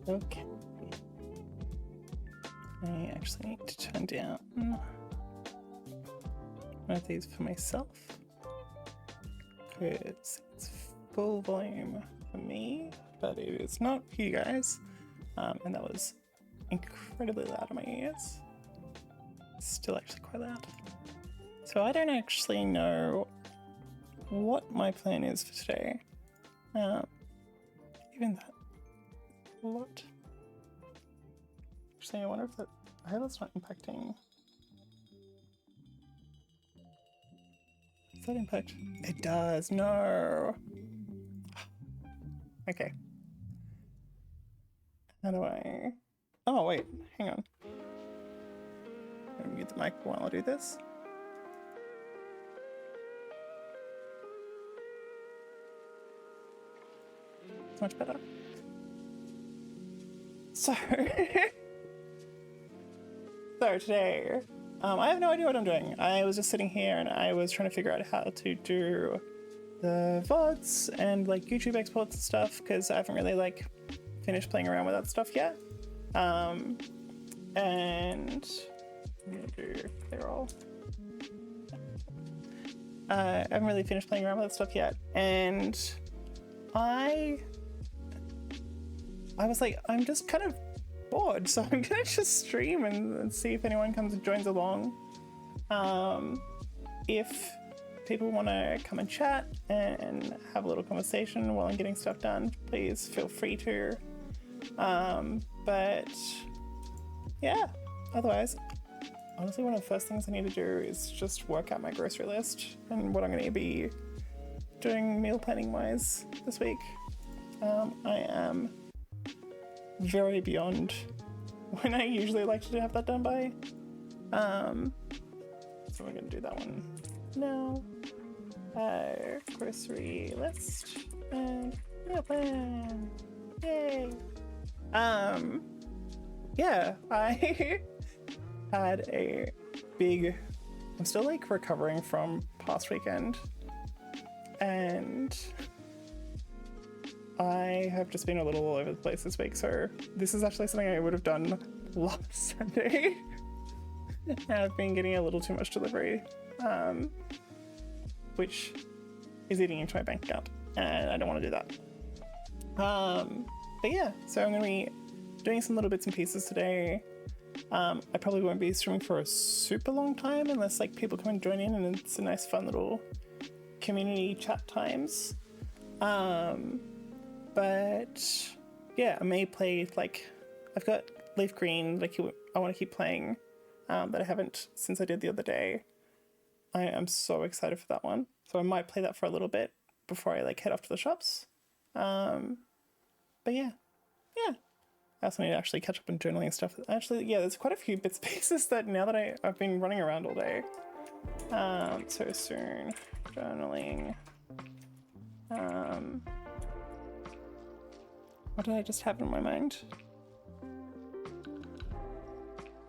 Okay. I actually need to turn down one of these for myself because it's full volume for me, but it is not for you guys. And that was incredibly loud in my ears. Still actually quite loud. So I don't actually know what my plan is for today. Even that a lot. Actually, I wonder if that, I hope that's not impacting. Does that impact? It does, no. Okay. How do I, oh wait, hang on. I'm gonna mute the mic while I do this. It's much better. So, today, I have no idea what I'm doing. I was just sitting here and I was trying to figure out how to do the VODs and like YouTube exports and stuff because I haven't really like finished playing around with that stuff yet. And I'm gonna do clear all. I haven't really finished playing around with that stuff yet, and I was like, I'm just kind of bored, so I'm gonna just stream and see if anyone comes and joins along. If people want to come and chat and have a little conversation while I'm getting stuff done, please feel free to. But yeah, otherwise, honestly, one of the first things I need to do is just work out my grocery list and what I'm going to be doing meal planning wise this week. I am very beyond when I usually like to have that done by. So we're going to do that one now. Grocery list and meal plan. Yay! Yeah, I had a big, I'm still like recovering from past weekend, and I have just been a little all over the place this week, so this is actually something I would have done last Sunday. I've been getting a little too much delivery, which is eating into my bank account, and I don't want to do that. But yeah, so I'm going to be doing some little bits and pieces today. I probably won't be streaming for a super long time unless like people come and join in, and it's a nice fun little community chat times. But yeah, I may play, like, I've got Leaf Green, like I want to keep playing, that I haven't since I did the other day. I am so excited for that one. So I might play that for a little bit before I like head off to the shops. But yeah. I also need to actually catch up on journaling and stuff. Actually, yeah, there's quite a few bits and pieces that now that I've been running around all day. So soon, journaling. What did I just have in my mind?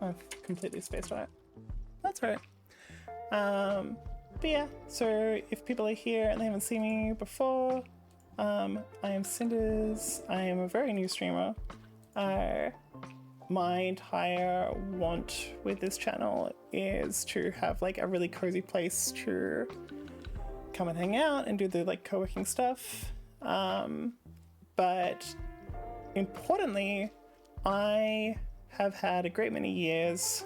I've completely spaced on it. That's right. But yeah, so if people are here and they haven't seen me before, I am Cinders. I am a very new streamer. My entire want with this channel is to have like a really cozy place to come and hang out and do the like co-working stuff. But importantly, I have had a great many years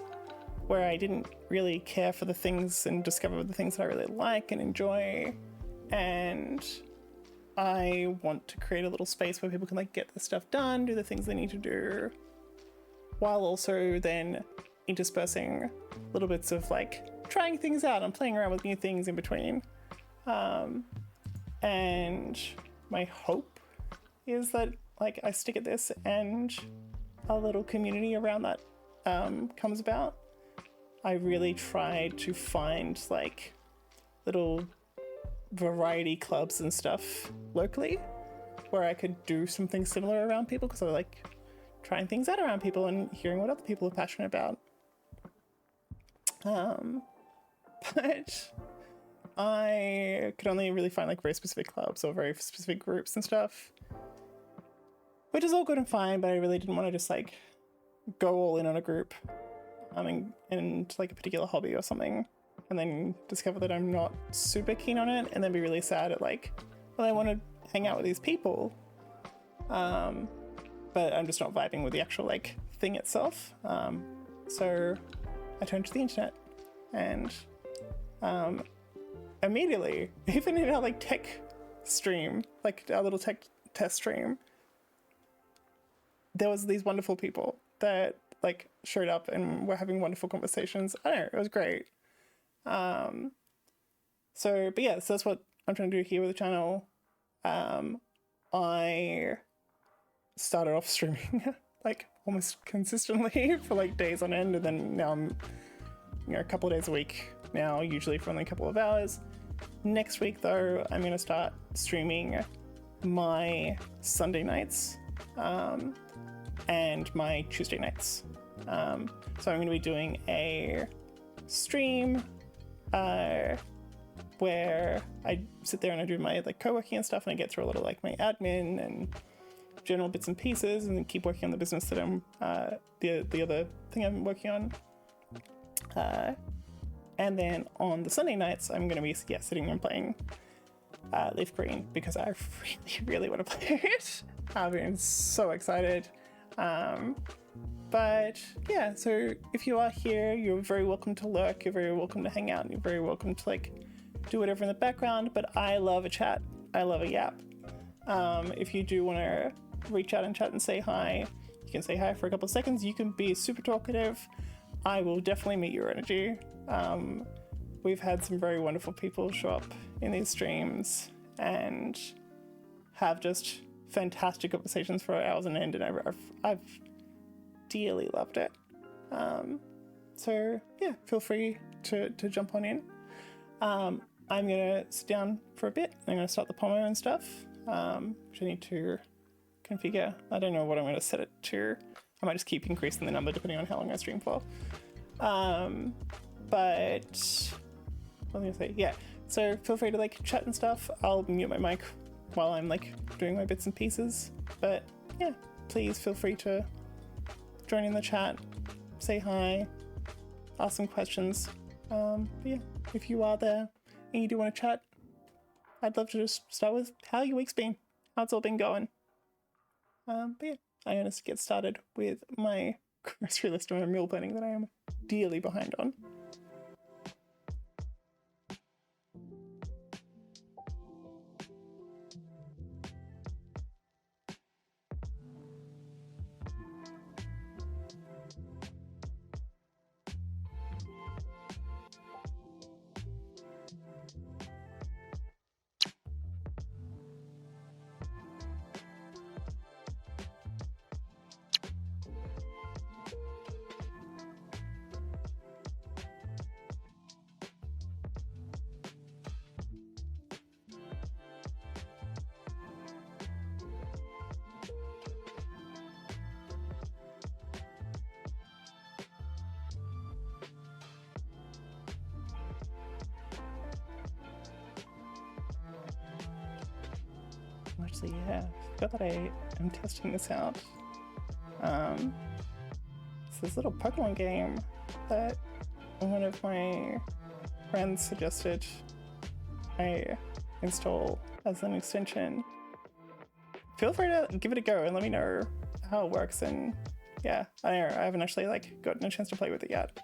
where I didn't really care for the things and discover the things that I really like and enjoy, and I want to create a little space where people can like get the stuff done, do the things they need to do, while also then interspersing little bits of like trying things out and playing around with new things in between. And my hope is that like I stick at this and a little community around that comes about. I really tried to find like little variety clubs and stuff locally where I could do something similar around people, because I like trying things out around people and hearing what other people are passionate about. But I could only really find like very specific clubs or very specific groups and stuff, which is all good and fine, but I really didn't want to just like go all in on a group and like a particular hobby or something, and then discover that I'm not super keen on it, and then be really sad at like, well, I want to hang out with these people, but I'm just not vibing with the actual like thing itself. So I turned to the internet, and immediately, even in our like tech stream, like our little tech test stream, there was these wonderful people that like showed up and were having wonderful conversations. I don't know, it was great. So that's what I'm trying to do here with the channel. I started off streaming like almost consistently for like days on end, and then now I'm, a couple of days a week now, usually for only a couple of hours. Next week though, I'm gonna start streaming my Sunday nights and my Tuesday nights. So I'm gonna be doing a stream where I sit there and I do my like co-working and stuff, and I get through a lot of like my admin and general bits and pieces, and then keep working on the business that I'm the other thing I'm working on. And then on the Sunday nights, I'm going to be sitting and playing Leaf Green, because I really, really want to play it. I've been so excited. But yeah, so if you are here, you're very welcome to lurk, you're very welcome to hang out, and you're very welcome to like do whatever in the background. But I love a chat. I love a yap. If you do want to reach out and chat and say hi, you can say hi for a couple of seconds. You can be super talkative. I will definitely meet your energy. We've had some very wonderful people show up in these streams and have just fantastic conversations for hours on end, and I've dearly loved it. So yeah, feel free to jump on in. I'm gonna sit down for a bit. I'm gonna start the Pomodoro and stuff, which I need to configure. I don't know what I'm gonna set it to. I might just keep increasing the number depending on how long I stream for. But what was I gonna say? Yeah, so feel free to like chat and stuff. I'll mute my mic while I'm like doing my bits and pieces. But yeah, please feel free to join in the chat, say hi, ask some questions. But yeah, if you are there and you do want to chat, I'd love to just start with how your week's been, how it's all been going. But yeah, I'm gonna get started with my grocery list and my meal planning that I am dearly behind on. Actually, yeah, I forgot that I am testing this out. It's this little Pokemon game that one of my friends suggested I install as an extension. Feel free to give it a go and let me know how it works. And yeah, I don't know, I haven't actually like gotten a chance to play with it yet.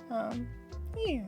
Yeah.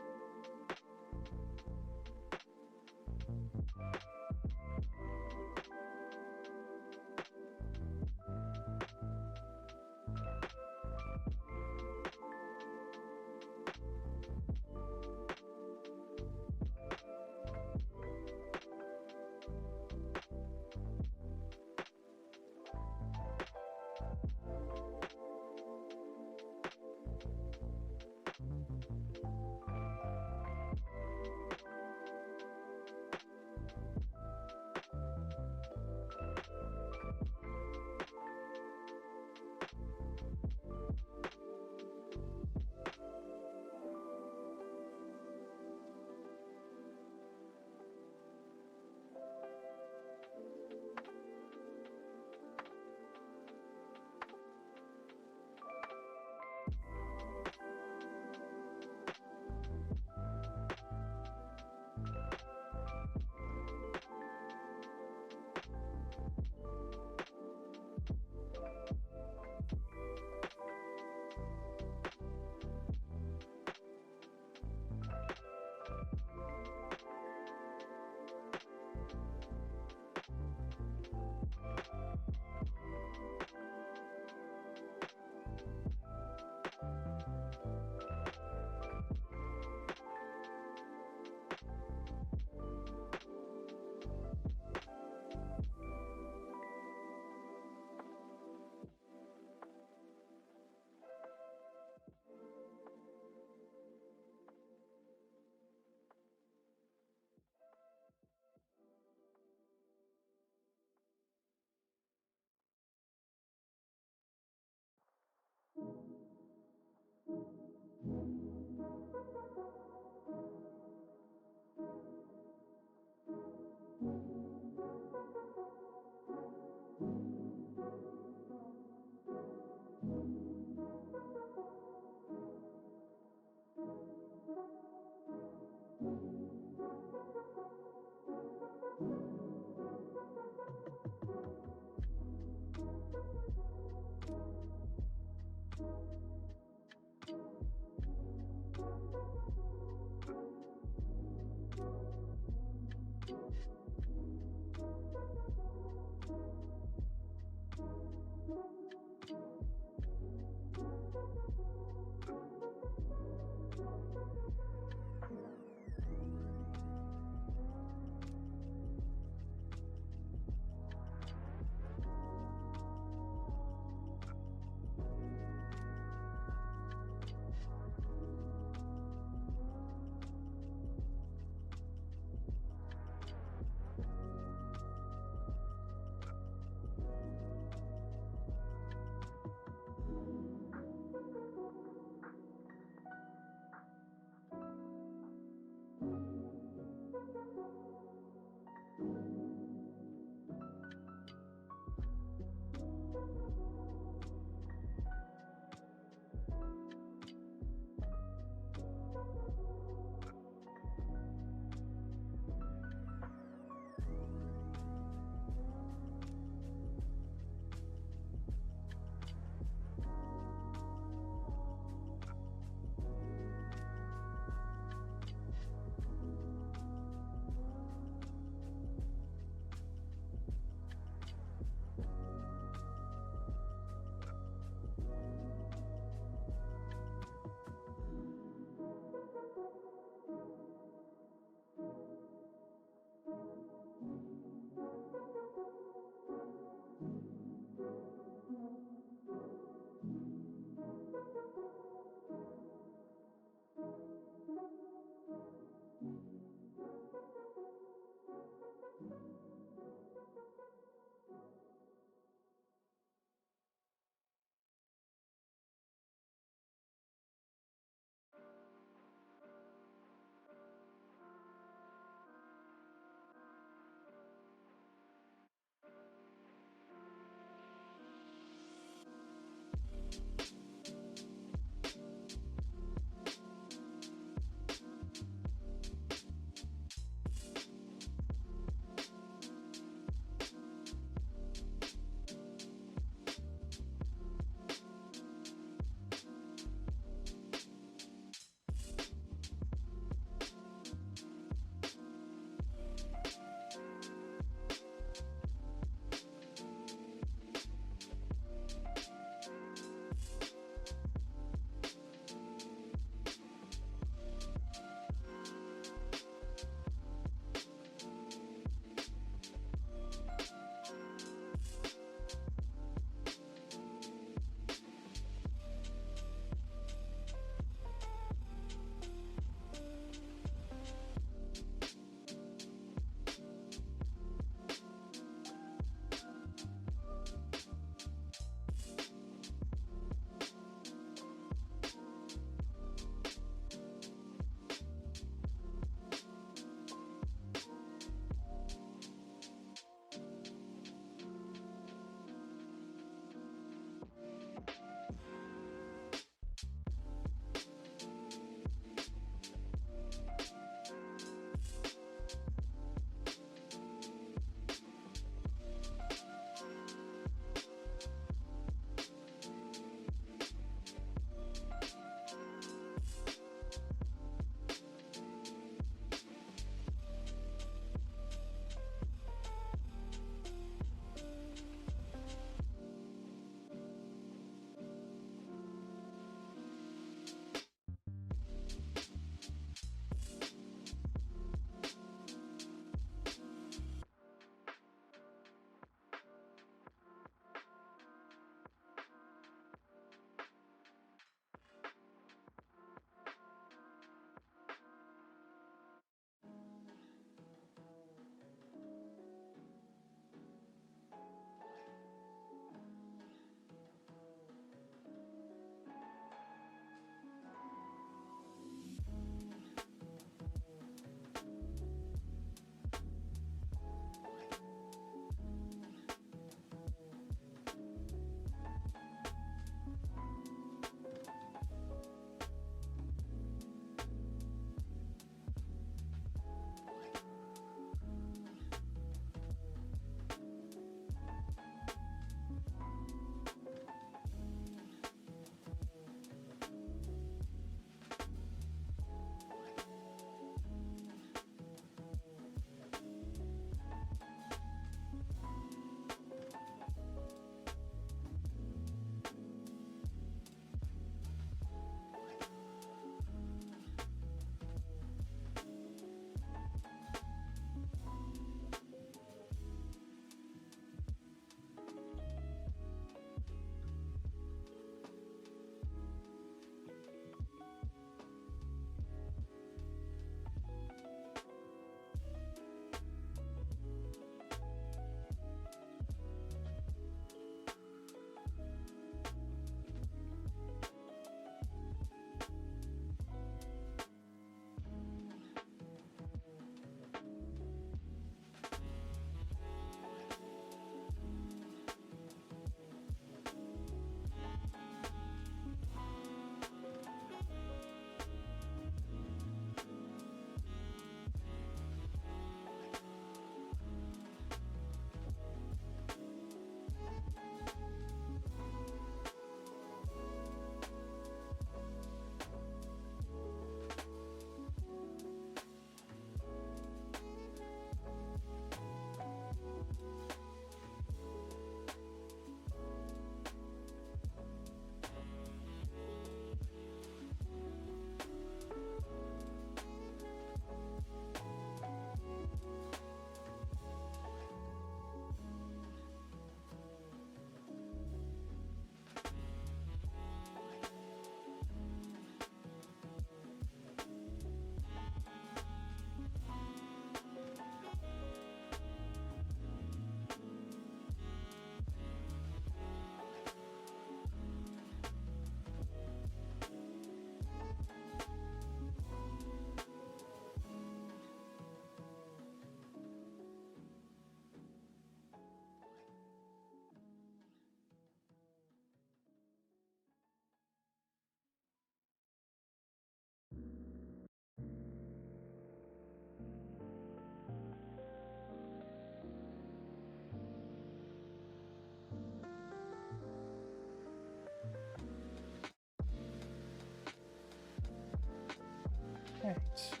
Right.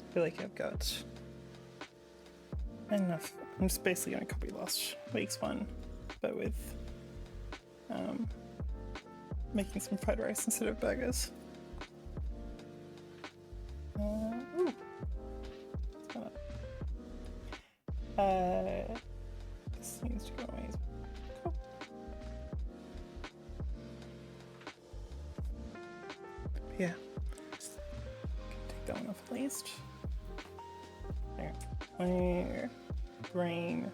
I feel like I've got enough. I'm just basically going to copy last week's one, but with making some fried rice instead of burgers. Ooh. This needs to go away. Cool. Yeah. Take that one off at least. There. My brain.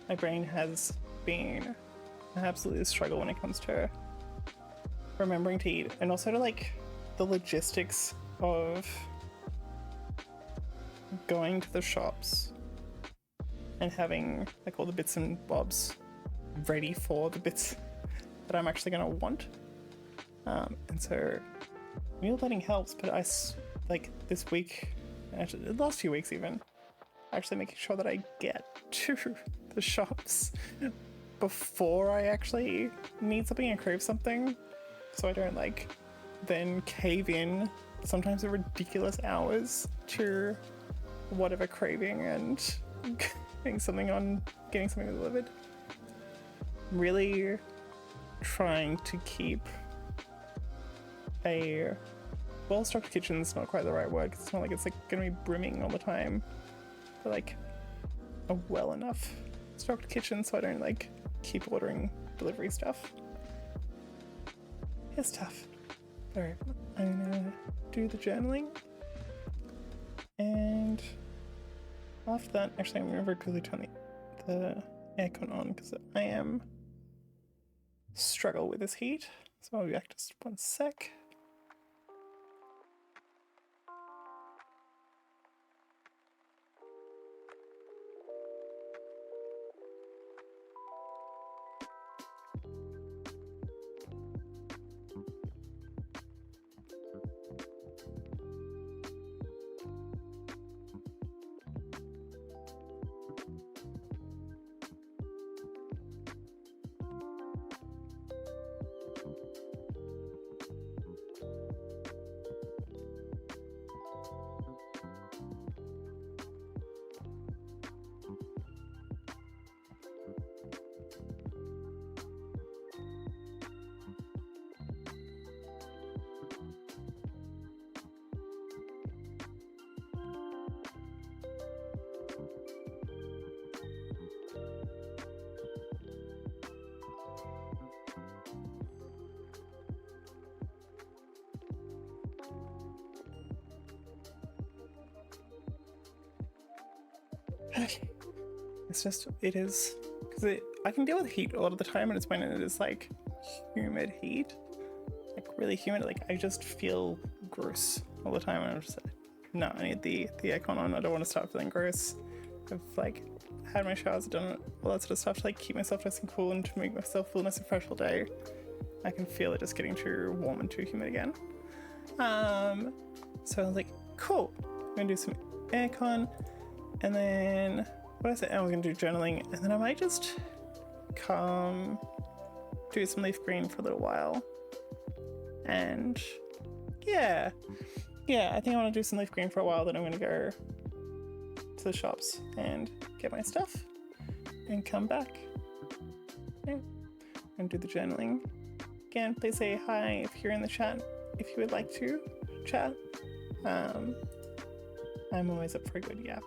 My brain has been an absolute struggle when it comes to remembering to eat, and also to like the logistics of going to the shops and having like all the bits and bobs ready for the bits that I'm actually going to want. And so meal planning helps, but I like this week, actually the last few weeks even, actually making sure that I get to the shops before I actually need something and crave something, so I don't like then cave in sometimes at ridiculous hours to whatever craving and getting something delivered. Really trying to keep a well-stocked kitchen's not quite the right word, 'cause it's not like it's like gonna be brimming all the time, but like a well enough stocked kitchen so I don't like keep ordering delivery stuff. It's tough. Alright, I'm gonna do the journaling, and after that, actually I'm gonna very quickly turn the aircon on because I am struggle with this heat, so I'll be back just one sec. It's just, it is, because I can deal with heat a lot of the time, and it's when it is like humid heat, like really humid, like I just feel gross all the time, and I'm just like, no, I need the aircon on. I don't want to start feeling gross. I've like had my showers, done all that sort of stuff to like keep myself nice and cool and to make myself feel nice and fresh all day. I can feel it just getting too warm and too humid again. So I was like, cool, I'm gonna do some aircon, and then what I said, I was gonna do journaling, and then I might just come do some leaf green for a little while. And yeah, I think I want to do some leaf green for a while. Then I'm gonna go to the shops and get my stuff and come back. Yeah, and do the journaling. Again, please say hi if you're in the chat, if you would like to chat. I'm always up for a good yap.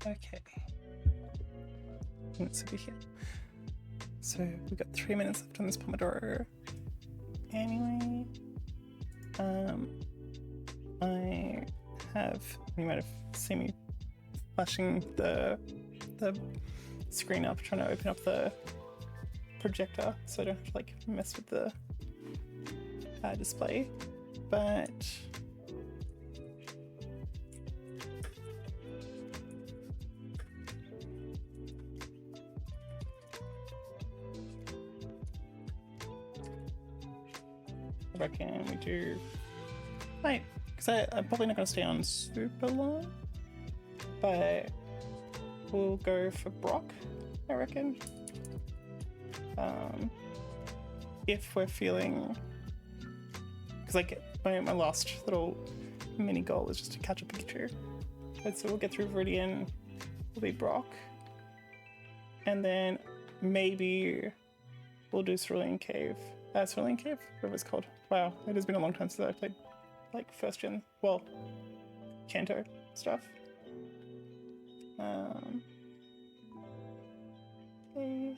Okay. Let's over here. So we've got 3 minutes left on this Pomodoro. Anyway, I have, you might have seen me flashing the screen up, trying to open up the projector so I don't have to like mess with the display. But I reckon we do, like, because I'm probably not going to stay on super long, but we'll go for Brock, I reckon. If we're feeling, because like my last little mini goal is just to catch up Pikachu, but so we'll get through Viridian, will be Brock, and then maybe we'll do Cerulean Cave. Cerulean Cave? Whatever it's called. Wow, it has been a long time since I played like first gen, well, Kanto stuff. Okay.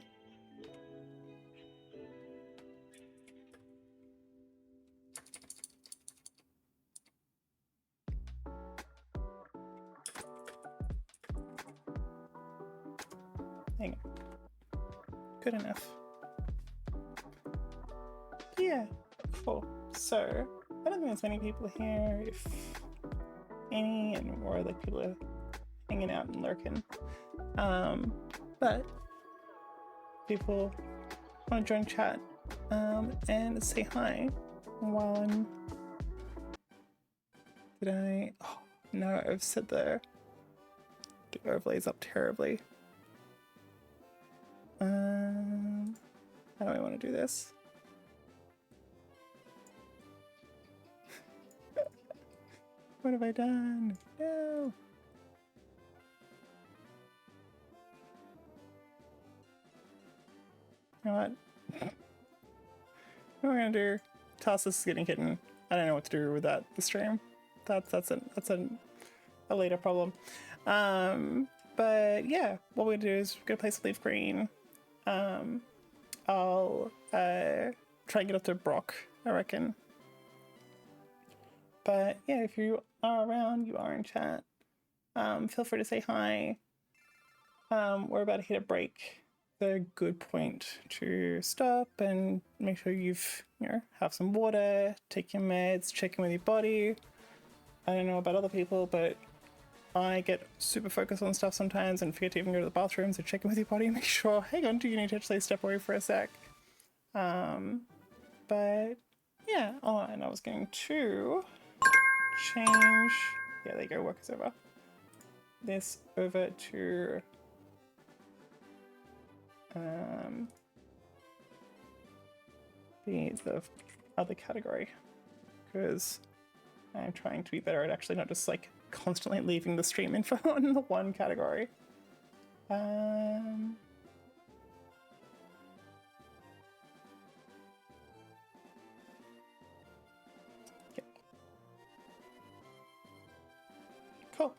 Hang on. Good enough. Yeah, cool. So, I don't think there's many people here, if any, and more like people are hanging out and lurking. But people want to join chat and say hi while I'm. Did I? Oh no, I've set the overlays up terribly. How do I want to do this? What have I done? No. You know what? What we're gonna do? Toss this getting hidden. I don't know what to do with that. The stream. That's a later problem. But yeah, what we're gonna do is we're gonna play some Leaf Green. I'll try and get up to Brock, I reckon. But yeah, if you are around, you are in chat, feel free to say hi. We're about to hit a break. A good point to stop and make sure you've, have some water, take your meds, check in with your body. I don't know about other people, but I get super focused on stuff sometimes and forget to even go to the bathroom, so check in with your body and make sure, hang on, do you need to actually step away for a sec? But yeah, oh, and I was going to change, yeah, there you go, work is over. This over to the other category, because I'm trying to be better at actually not just like constantly leaving the stream info on the one category. Yeah. Cool.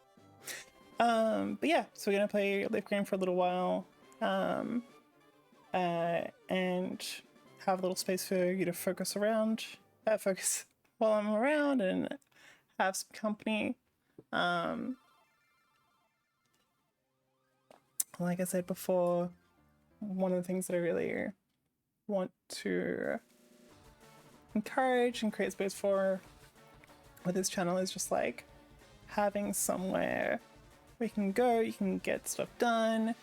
But yeah, so we're gonna play Leaf Green for a little while, and have a little space for you to focus while I'm around and have some company. Like I said before, one of the things that I really want to encourage and create space for with this channel is just like having somewhere where you can go, you can get stuff done,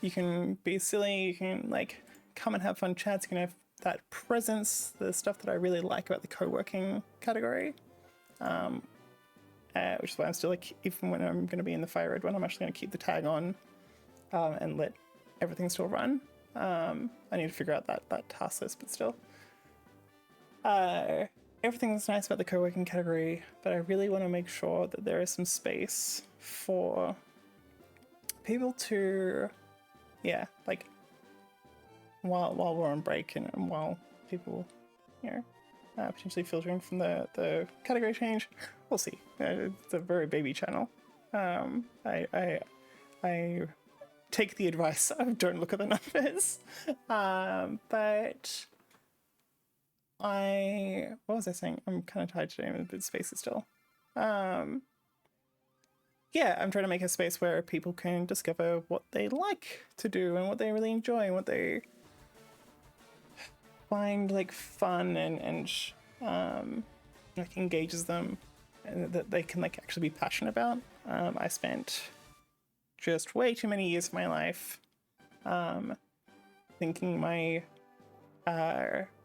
you can be silly, you can like come and have fun chats, you can have that presence, the stuff that I really like about the co-working category, which is why I'm still like, even when I'm going to be in the Fire Red one, I'm actually going to keep the tag on and let everything still run. I need to figure out that task list, but still. Everything's nice about the co-working category, but I really want to make sure that there is some space for people to, yeah, like while we're on break and while people, potentially filtering from the category change, we'll see. It's a very baby channel. I take the advice of don't look at the numbers, but what was I saying? I'm kind of tired today. I'm in a bit spacey still. Yeah, I'm trying to make a space where people can discover what they like to do and what they really enjoy and what they find like fun and like engages them and that they can like actually be passionate about. I spent just way too many years of my life thinking my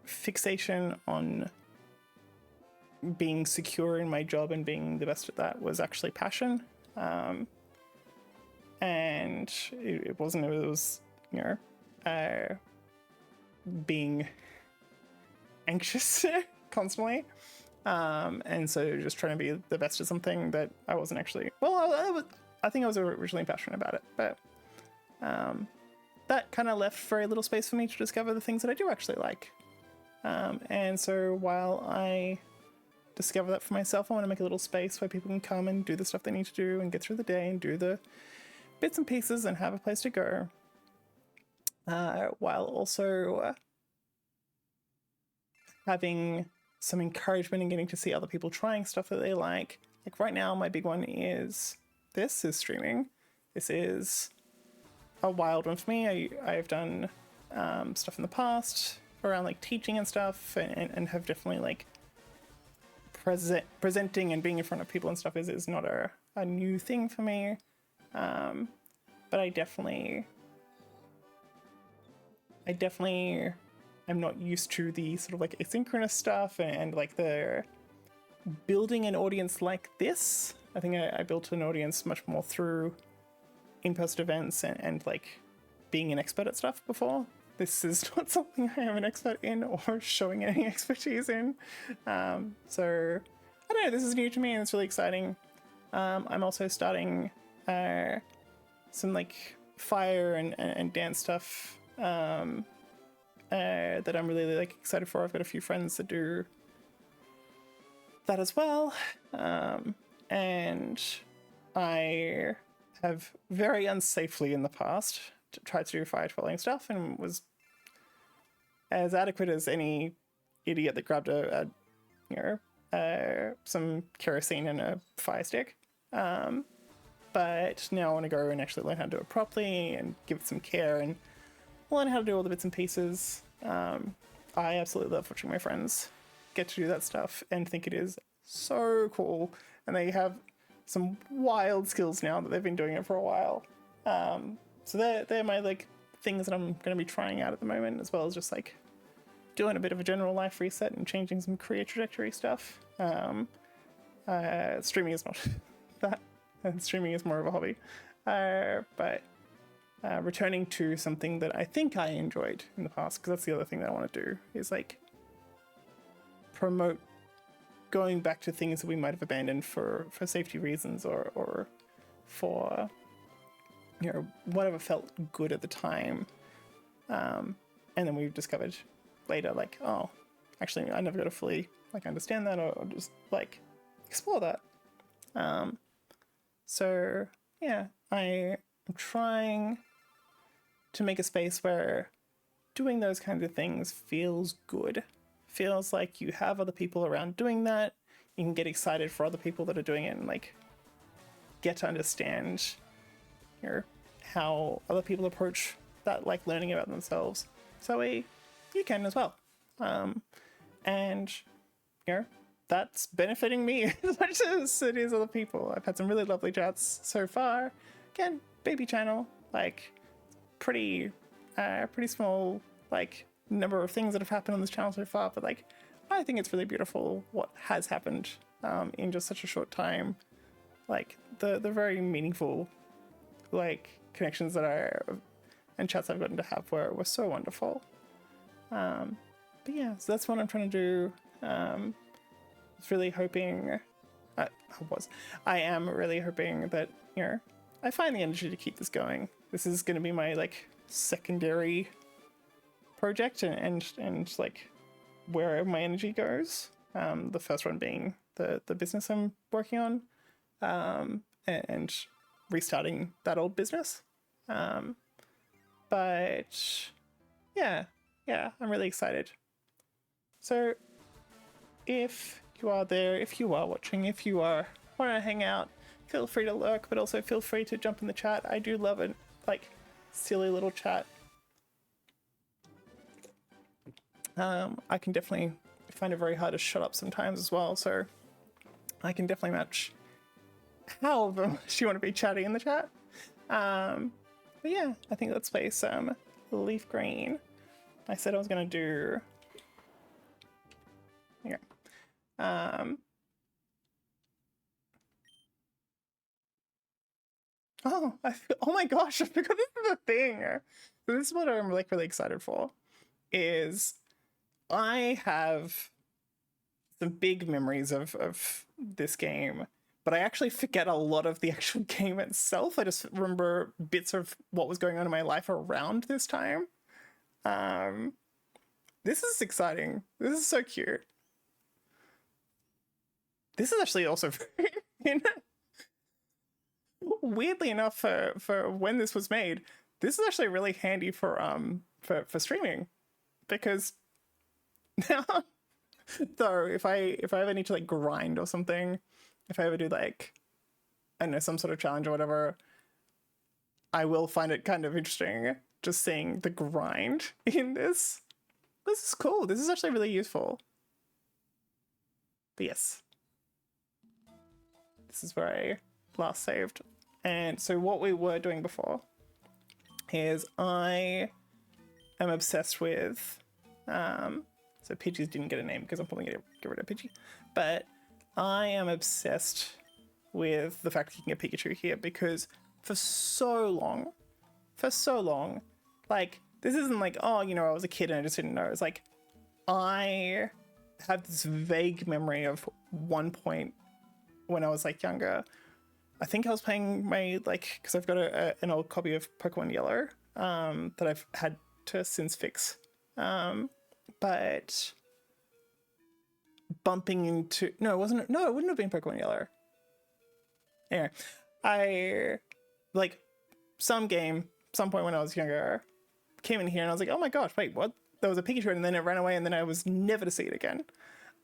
fixation on being secure in my job and being the best at that was actually passion, and it wasn't. It was being anxious constantly, and so just trying to be the best at something that I wasn't actually. Well, I think I was originally passionate about it, but that kind of left very little space for me to discover the things that I do actually like. And so while I discover that for myself, I want to make a little space where people can come and do the stuff they need to do and get through the day and do the bits and pieces and have a place to go. While also having some encouragement and getting to see other people trying stuff that they like. Like right now, my big one is streaming. This is a wild one for me. I've done stuff in the past around like teaching and stuff, and have definitely like presenting and being in front of people and stuff is not a new thing for me. But I definitely am not used to the sort of like asynchronous stuff and like the building an audience like this. I think I built an audience much more through in-person events and like being an expert at stuff before. This is not something I am an expert in or showing any expertise in. So I don't know, this is new to me and it's really exciting. I'm also starting some like fire and dance stuff that I'm really like excited for. I've got a few friends that do that as well. And I have very unsafely in the past tried to do fire twirling stuff and was as adequate as any idiot that grabbed some kerosene and a fire stick. But now I want to go and actually learn how to do it properly and give it some care and learn how to do all the bits and pieces. I absolutely love watching my friends get to do that stuff and think it is so cool. And they have some wild skills now that they've been doing it for a while. So they're my like things that I'm going to be trying out at the moment, as well as just like doing a bit of a general life reset and changing some career trajectory stuff. Streaming is not that. Streaming is more of a hobby. But returning to something that I think I enjoyed in the past, because that's the other thing that I want to do, is like promote going back to things that we might have abandoned for safety reasons or for, you know, whatever felt good at the time. And then we've discovered later, like, oh, actually, I never got to fully like understand that or just like explore that. So yeah, I am trying to make a space where doing those kinds of things feels good. Feels like you have other people around doing that. You can get excited for other people that are doing it and like get to understand, you know, how other people approach that, like learning about themselves. So you can as well. And you know, that's benefiting me as much as it is other people. I've had some really lovely chats so far. Again, baby channel, like pretty small like number of things that have happened on this channel so far, but like I think it's really beautiful what has happened in just such a short time. Like the very meaningful like connections that and chats I've gotten to have were so wonderful. But yeah, so that's what I'm trying to do. It's really hoping I am really hoping that, you know, I find the energy to keep this going. This is going to be my like secondary project and like where my energy goes. The first one being the business I'm working on, and restarting that old business. But yeah, I'm really excited. So if you are there, if you are watching, if you want to hang out, feel free to lurk, but also feel free to jump in the chat. I do love it, like silly little chat. I can definitely find it very hard to shut up sometimes as well, so I can definitely match however much you want to be chatting in the chat. But yeah, I think let's play some leaf green. I said I was gonna do. Yeah. Oh my gosh! I forgot this is a thing. This is what I'm like really excited for. Is I have some big memories of this game but I actually forget a lot of the actual game itself. I just remember bits of what was going on in my life around this time. This is exciting. This is so cute. This is actually also very, weirdly enough, for when this was made, this is actually really handy for streaming, because now, though, if I ever need to like grind or something, if I ever do like, I don't know, some sort of challenge or whatever, I will find it kind of interesting just seeing the grind in this. This is cool. This is actually really useful. But yes, this is where I last saved. And so what we were doing before is I am obsessed with, so Pidgeys didn't get a name because I'm probably going to get rid of Pidgey, but I am obsessed with the fact that you can get Pikachu here, because for so long, like, this isn't like, oh, you know, I was a kid and I just didn't know. It's like, I have this vague memory of one point when I was like younger. I think I was playing my, like, because I've got an old copy of Pokemon Yellow that I've had to since fix. But bumping into, no, it wasn't, no, it wouldn't have been Pokemon Yellow. Anyway, I, like, some point when I was younger, came in here and I was like, oh my gosh, wait, what? There was a Pikachu and then it ran away and then I was never to see it again.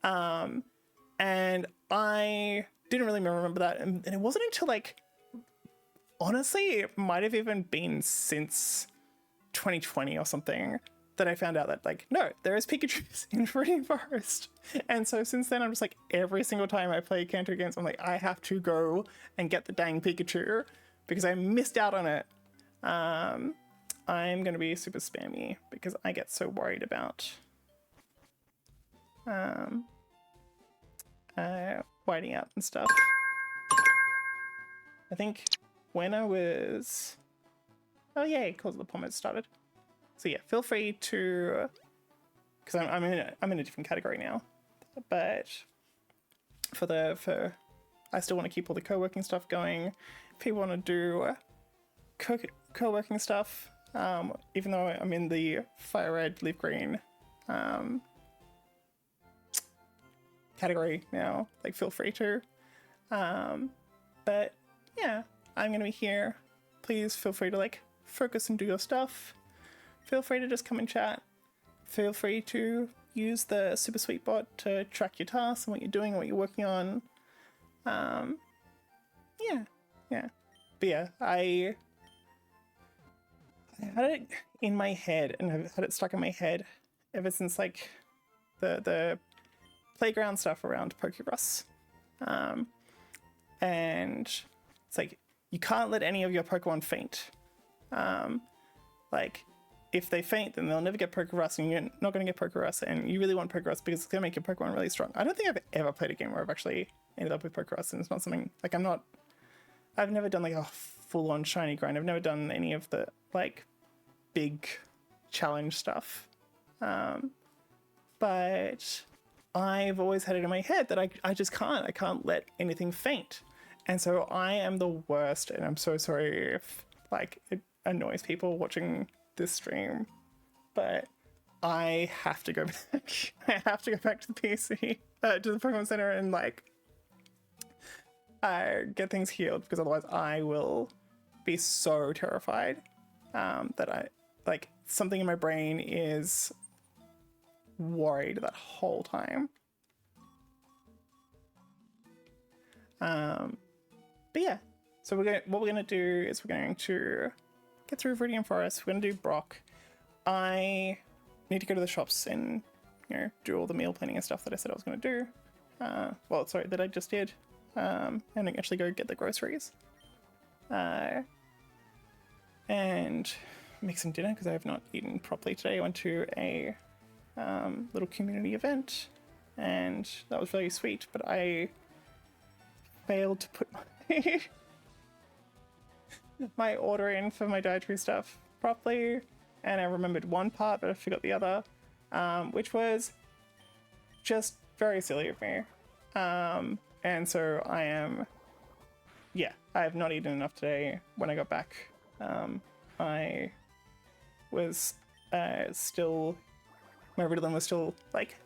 And I didn't really remember that. And it wasn't until, like, honestly, it might have even been since 2020 or something that I found out that, like, no, there is Pikachus in Viridian Forest. And so since then, I'm just like, every single time I play Kanto games, I'm like, I have to go and get the dang Pikachu because I missed out on it. I'm going to be super spammy because I get so worried about whiting out and stuff. I think when I was, oh yay, because the pomade started. So yeah, feel free to, because I'm in a different category now, but for I still want to keep all the co-working stuff going. If people want to do co-working stuff, even though I'm in the fire red, leaf green category now, like, feel free to. But yeah, I'm gonna be here. Please feel free to, like, focus and do your stuff. Feel free to just come and chat. Feel free to use the Super Sweet Bot to track your tasks and what you're doing and what you're working on. Yeah. But yeah, I had it in my head and I've had it stuck in my head ever since, like, the playground stuff around Pokerus. And it's like, you can't let any of your Pokemon faint. Like, if they faint, then they'll never get Pokerus, and you're not going to get Pokerus, and you really want Pokerus because it's going to make your Pokemon really strong. I don't think I've ever played a game where I've actually ended up with Pokerus, and it's not something, like, I've never done, like, a full-on shiny grind. I've never done any of the, like, big challenge stuff. But I've always had it in my head that I just can't. I can't let anything faint. And so I am the worst, and I'm so sorry if, like, it annoys people watching this stream, but I have to go back. I have to go back to the PC, to the Pokemon Center, and, like, get things healed, because otherwise I will be so terrified that I, like, something in my brain is worried that whole time. But yeah, so what we're gonna do is we're going to get through Viridian Forest. We're gonna do Brock. I need to go to the shops and, you know, do all the meal planning and stuff that I said I was gonna do. Well, sorry, that I just did. And actually go get the groceries. And make some dinner because I have not eaten properly today. I went to a little community event and that was really sweet, but I failed to put my order in for my dietary stuff properly, and I remembered one part but I forgot the other, which was just very silly of me. And so I am yeah, I have not eaten enough today. When I got back, I was still, my Ritalin was still like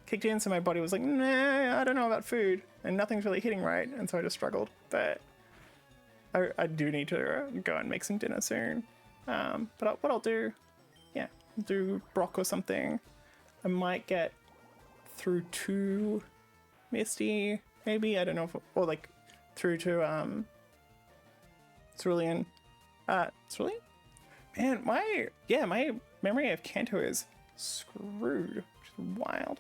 kicked in, so my body was like, nah, I don't know about food, and nothing's really hitting right, and so I just struggled. But I do need to go and make some dinner soon. But what I'll do, yeah, I'll do brock or something. I might get through to Misty, maybe, I don't know, or like through to Cerulean. Cerulean? Man, my memory of Kanto is screwed, which is wild.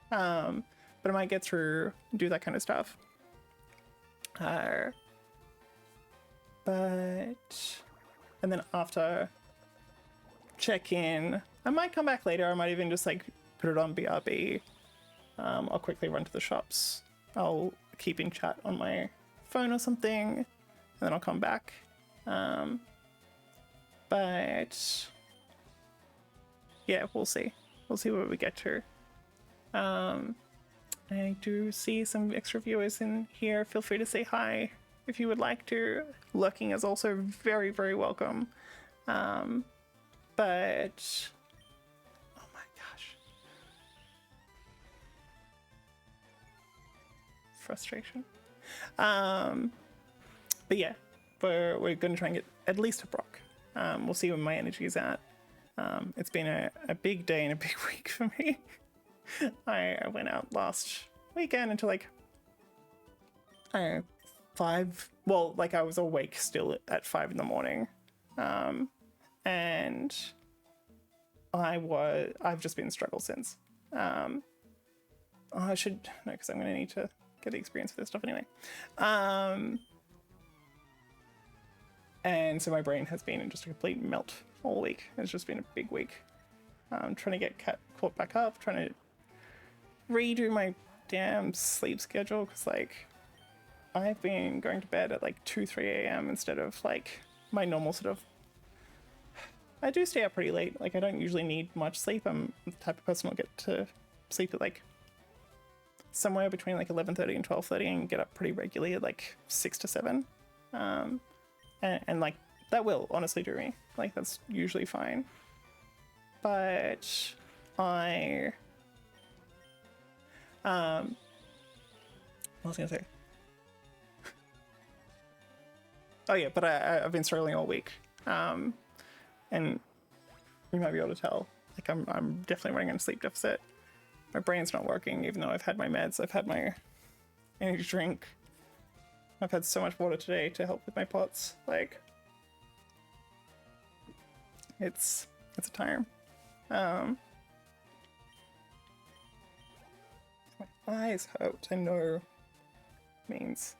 But I might get through and do that kind of stuff. And then after, check in. I might come back later. I might even just like put it on BRB. I'll quickly run to the shops. I'll keep in chat on my phone or something, and then I'll come back. But yeah, we'll see. We'll see where we get to. I do see some extra viewers in here. Feel free to say hi if you would like to. Lurking is also very, very welcome. But oh my gosh, frustration. But yeah, we're gonna try and get at least a brock. We'll see where my energy is at. It's been a big day and a big week for me. I went out last weekend until like, I don't know, 5. Well, like I was awake still at 5 in the morning. And I've just been in struggle since. I should, no, because I'm going to need to get the experience for this stuff anyway. And so my brain has been in just a complete melt all week. It's just been a big week. Trying to get caught back up, trying to redo my damn sleep schedule, because like I've been going to bed at like 2-3 a.m. instead of like my normal sort of. I do stay up pretty late. Like I don't usually need much sleep. I'm the type of person who'll get to sleep at like somewhere between like 11:30 and 12:30 and get up pretty regularly at like 6 to 7. And like that will honestly do me. Like that's usually fine. But what was I gonna say? Oh yeah, but I've been struggling all week. And you might be able to tell, like I'm definitely running on a sleep deficit. My brain's not working, even though I've had my meds, I've had my energy drink. I've had so much water today to help with my POTS. Like, it's a time. My eyes hurt, I know means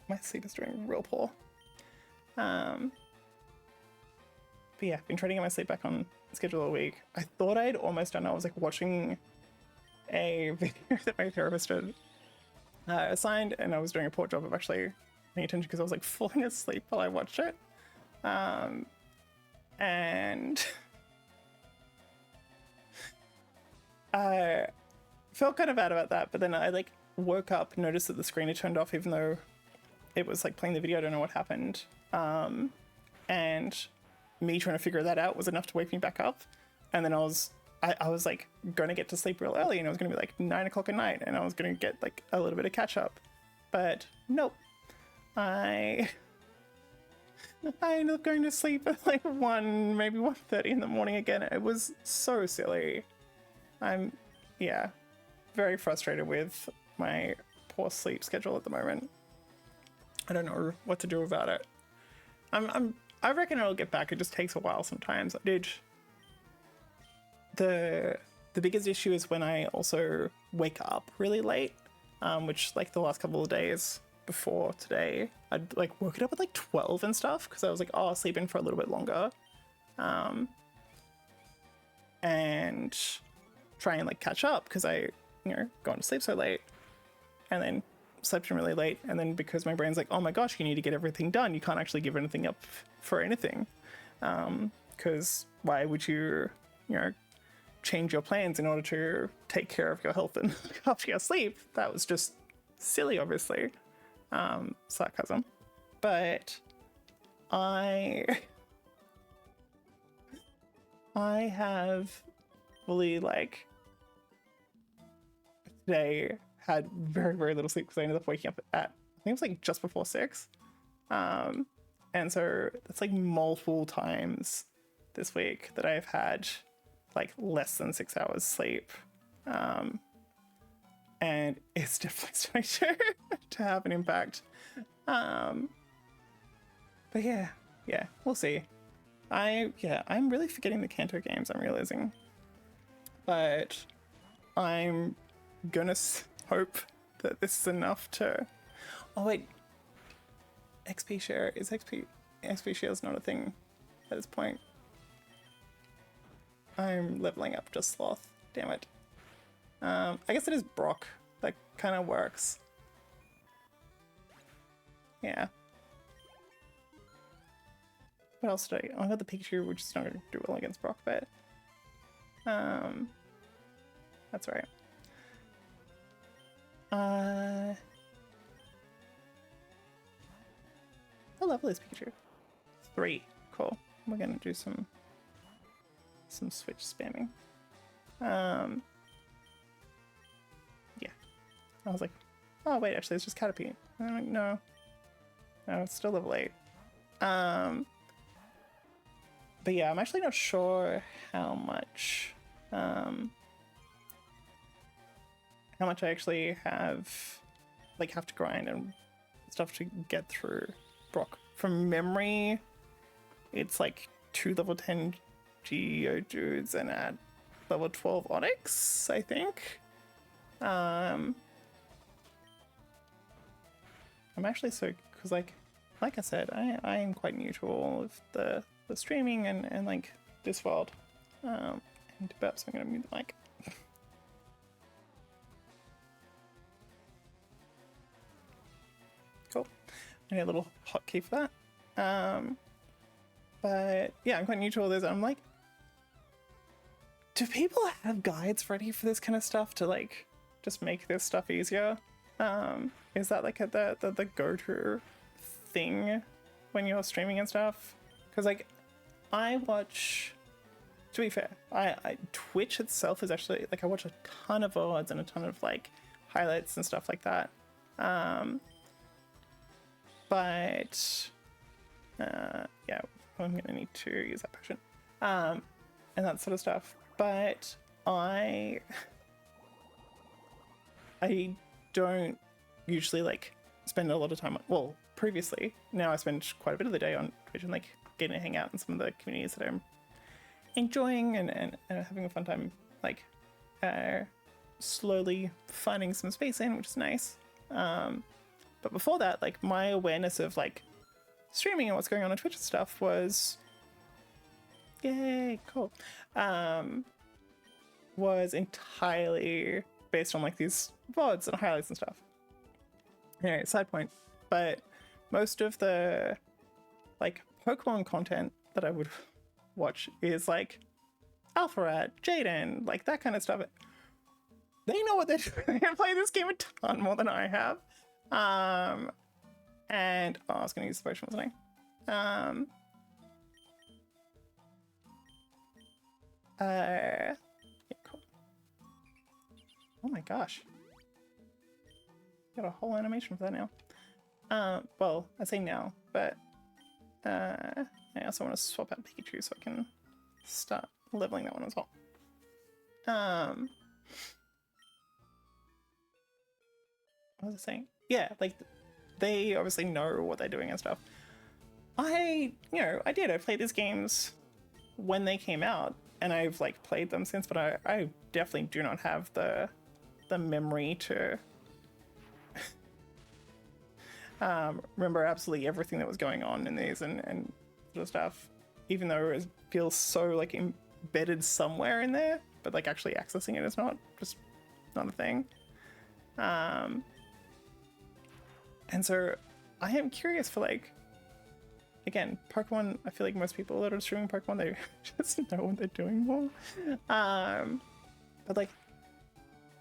my sleep is doing real poor. But yeah, I've been trying to get my sleep back on schedule all week. I thought I'd almost done it. I was like watching a video that my therapist had assigned, and I was doing a poor job of actually paying attention because I was like falling asleep while I watched it. And I felt kind of bad about that, but then I like woke up, noticed that the screen had turned off even though it was like playing the video. I don't know what happened. And me trying to figure that out was enough to wake me back up. And then I was like going to get to sleep real early, and it was going to be like 9 o'clock at night, and I was going to get like a little bit of catch up. But nope. I ended up going to sleep at like 1, maybe 1:30 in the morning again. It was so silly. I'm, yeah, very frustrated with my poor sleep schedule at the moment. I don't know what to do about it. I reckon it'll get back. It just takes a while sometimes. The biggest issue is when I also wake up really late, which like the last couple of days before today, I'd like woke it up at like 12 and stuff because I was like, oh, I'll sleep in for a little bit longer, and try and like catch up because I, going to sleep so late, and then slept in really late, and then because my brain's like, oh my gosh, you need to get everything done, you can't actually give anything up for anything, because why would you change your plans in order to take care of your health and look after your sleep? That was just silly, obviously. Sarcasm. But I have fully, like, today had very, very little sleep because I ended up waking up at, I think it was like just before 6. And so that's like multiple times this week that I've had like less than 6 hours sleep. And it's definitely starting to have an impact. But yeah, we'll see. I'm really forgetting the Kanto games, I'm realizing. But I'm gonna hope that this is enough to... Oh wait, XP share is XP share is not a thing at this point. I'm leveling up just sloth, damn it. I guess it is Brock. That kind of works. Yeah. What else did I... Oh, I got the Pikachu, which is not going to do well against Brock, but... That's right. How level is Pikachu? 3. Cool. We're going to do some switch spamming. Yeah. I was like, oh wait, actually it's just Caterpie. I'm like, no, it's still level 8. But yeah, I'm actually not sure how much I actually have to grind and stuff to get through Brock. From memory, it's like 2 level 10 Geodudes and at level 12 Onix, I think. I'm actually so, because like I said, I am quite new to all of the streaming and like this world. And perhaps I'm gonna mute the mic. Cool. I need a little hotkey for that. But yeah, I'm quite new to all this. I'm like, do people have guides ready for this kind of stuff to like just make this stuff easier? Is that like the go-to thing when you're streaming and stuff? Because like I watch, to be fair, I Twitch itself is actually like, I watch a ton of VODs and a ton of like highlights and stuff like that. But yeah, I'm gonna need to use that potion and that sort of stuff. But I don't usually like spend a lot of time on, well, previously, now I spend quite a bit of the day on Twitch and like getting to hang out in some of the communities that I'm enjoying and having a fun time, like slowly finding some space in, which is nice. But before that, like my awareness of like streaming and what's going on Twitch and stuff was, yay, cool, was entirely based on like these VODs and highlights and stuff. Anyway, side point. But most of the like Pokemon content that I would watch is like Alpharat, Jaden, like that kind of stuff. They know what they're doing. They play this game a ton more than I have. And oh, I was gonna use the potion, wasn't I? Yeah, cool. Oh my gosh. Got a whole animation for that now. Well, I say now, but I also want to swap out Pikachu so I can start leveling that one as well. What was I saying? Yeah, like they obviously know what they're doing and stuff. I played these games when they came out, and I've like played them since, but I definitely do not have the memory to remember absolutely everything that was going on in these and sort of stuff, even though it feels so like embedded somewhere in there, but like actually accessing it is not a thing. And so I am curious for like, again, Pokemon, I feel like most people that are streaming Pokemon, they just know what they're doing more. But like,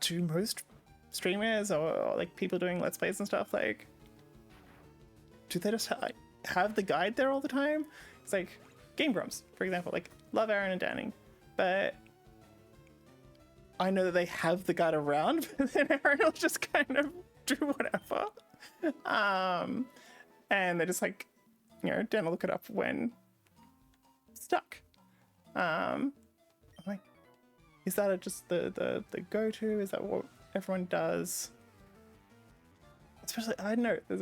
do most streamers or like people doing let's plays and stuff, like, do they just have the guide there all the time? It's like Game Grumps, for example, like love Aaron and Danny, but I know that they have the guide around, but then Aaron will just kind of do whatever. And they're just like, you know, Dan will look it up when stuck. I'm like, is that just the go-to? Is that what everyone does? Especially, I don't know, I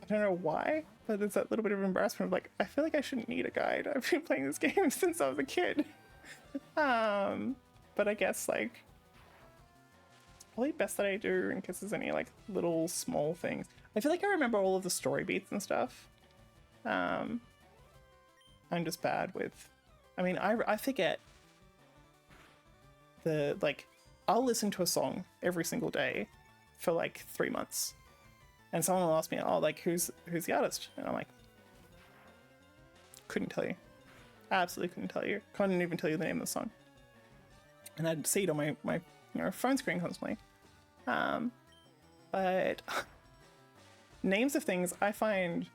don't know why, but there's that little bit of embarrassment of like, I feel like I shouldn't need a guide. I've been playing this game since I was a kid. But I guess like, probably best that I do in case there's any like little small things. I feel like I remember all of the story beats and stuff. I'm just bad with, I mean, I forget the, like, I'll listen to a song every single day for like 3 months. And someone will ask me, oh, like, who's the artist? And I'm like, couldn't tell you. Absolutely couldn't tell you. Couldn't even tell you the name of the song. And I'd see it on my phone screen constantly. But names of things I find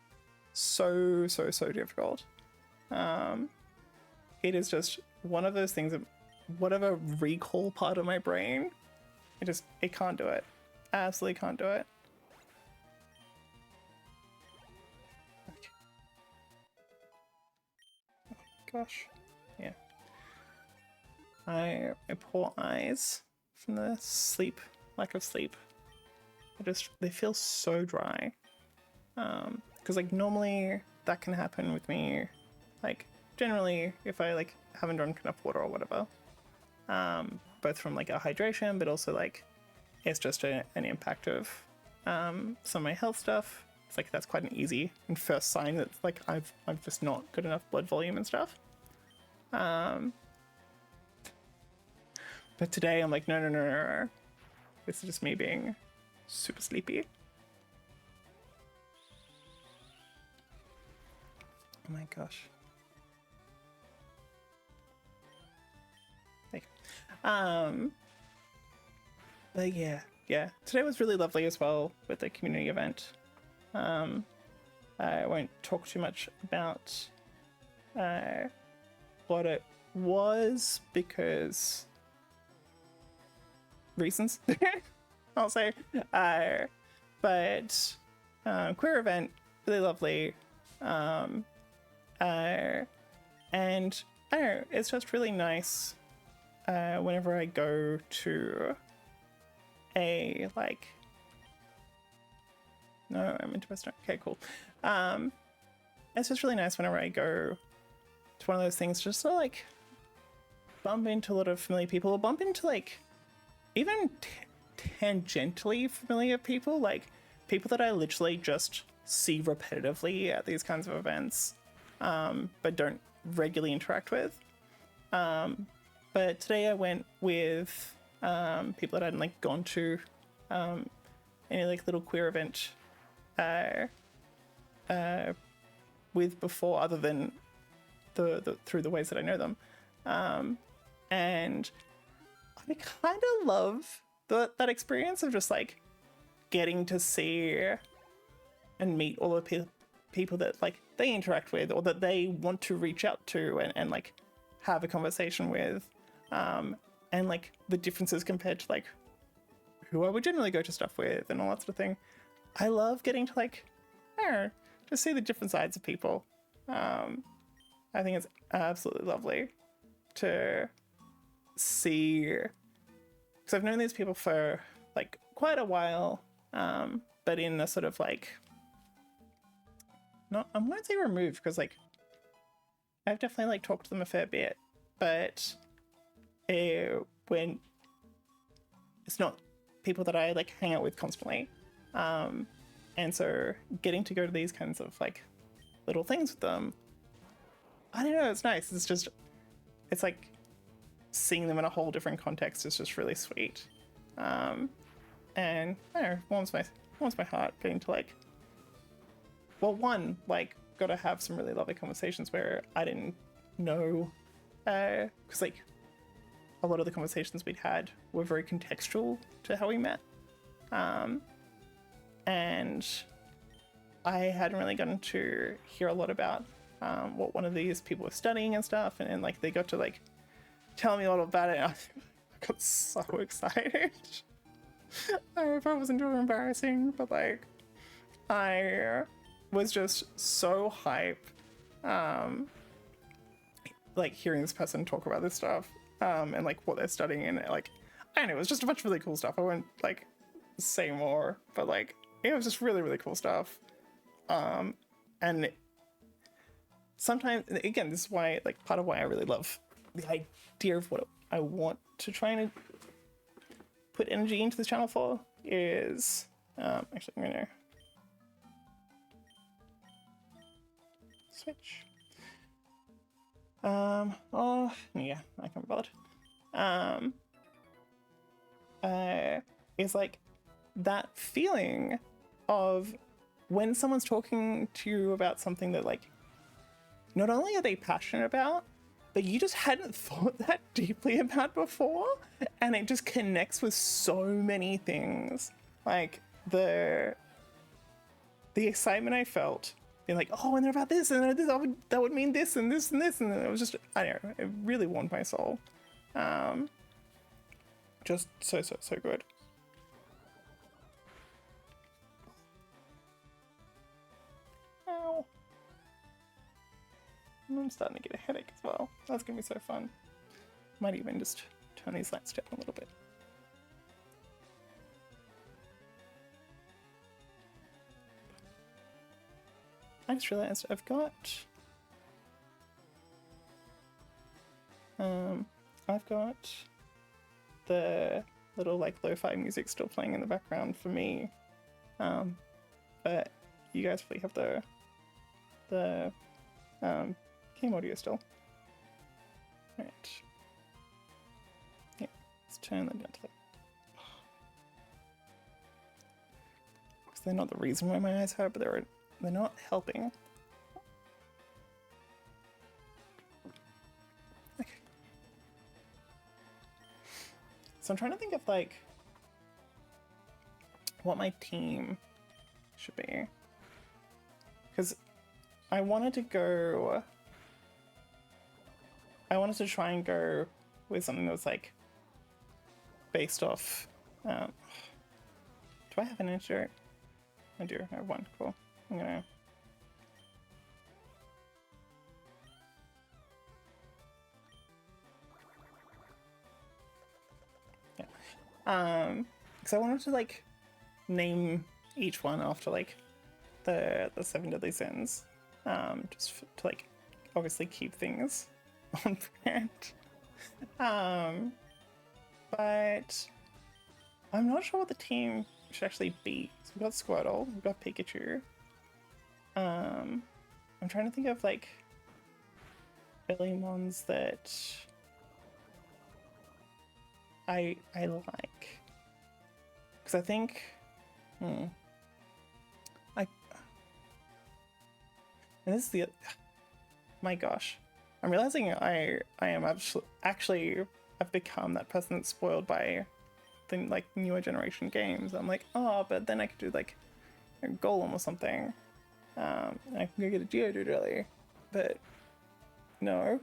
so difficult. It is just one of those things that whatever recall part of my brain, it can't do it. Absolutely can't do it. Okay. Oh, gosh. Yeah. My poor eyes from the lack of sleep. They feel so dry. Because like normally that can happen with me, like generally if I like haven't drunk enough water or whatever, both from like a hydration, but also like it's just an impact of some of my health stuff. It's like that's quite an easy and first sign that like I've just not got enough blood volume and stuff. But today I'm like no. This is just me being super sleepy. Oh my gosh. Hey. But yeah. Today was really lovely as well with the community event. I won't talk too much about what it was because reasons, I'll say. But queer event, really lovely. And I don't know, it's just really nice whenever I go to a like, no, I'm interested. Okay, cool. It's just really nice whenever I go to one of those things just to like bump into a lot of familiar people, or bump into like even tangentially familiar people, like people that I literally just see repetitively at these kinds of events, but don't regularly interact with. But today I went with people that I hadn't like gone to any like little queer event with before, other than the through the ways that I know them, and I kind of love that experience of just like getting to see and meet all the people that like they interact with or that they want to reach out to and like have a conversation with, and like the differences compared to like who I would generally go to stuff with and all that sort of thing. I love getting to like, I don't know, just see the different sides of people. I think it's absolutely lovely to see, because I've known these people for like quite a while, but in a sort of like, not, I won't say removed, because like I've definitely like talked to them a fair bit, but when it's not people that I like hang out with constantly, and so getting to go to these kinds of like little things with them, I don't know, it's nice. It's like seeing them in a whole different context is just really sweet, and I don't know, warms my heart getting to like, well, one, like got to have some really lovely conversations where I didn't know, like a lot of the conversations we'd had were very contextual to how we met, And I hadn't really gotten to hear a lot about what one of these people was studying and stuff, and like they got to like tell me all about it. And I got so excited. I hope I wasn't too embarrassing, but like I was just so hype. Like hearing this person talk about this stuff, and like what they're studying, and like I don't know, it was just a bunch of really cool stuff. I won't like say more, but like it was just really, really cool stuff. And sometimes, again, this is why, like, part of why I really love the idea of what I want to try and put energy into this channel for is, actually, I'm gonna switch. Oh, yeah, I can't be bothered. Is like that feeling of when someone's talking to you about something that like not only are they passionate about, but you just hadn't thought that deeply about before, and it just connects with so many things. Like the excitement I felt being like, oh, and they're about this, and this, that would mean this and this and this, and it was just, I don't know, it really warmed my soul. Just so good. Ow. I'm starting to get a headache as well. That's gonna be so fun. Might even just turn these lights down a little bit. I just realized I've got the little like lo-fi music still playing in the background for me, but you guys probably have the game audio still. Right. Yeah, let's turn them down to like, because they're not the reason why my eyes hurt, but they're not helping. Okay. So I'm trying to think of like what my team should be, because I wanted to try and go with something that was like based off, do I have an intro? I do, I have one, cool. I'm gonna, yeah. Because I wanted to like name each one after like the 7 deadly sins, just to like obviously keep things on brand. But I'm not sure what the team should actually be. So we've got Squirtle, we've got Pikachu. I'm trying to think of like Billymons that I like, because I think and this is the, my gosh, I'm realizing I am actually I've become that person that's spoiled by the like newer generation games. I'm like, oh, but then I could do like a Golem or something. I can go get a Geodude early, but no,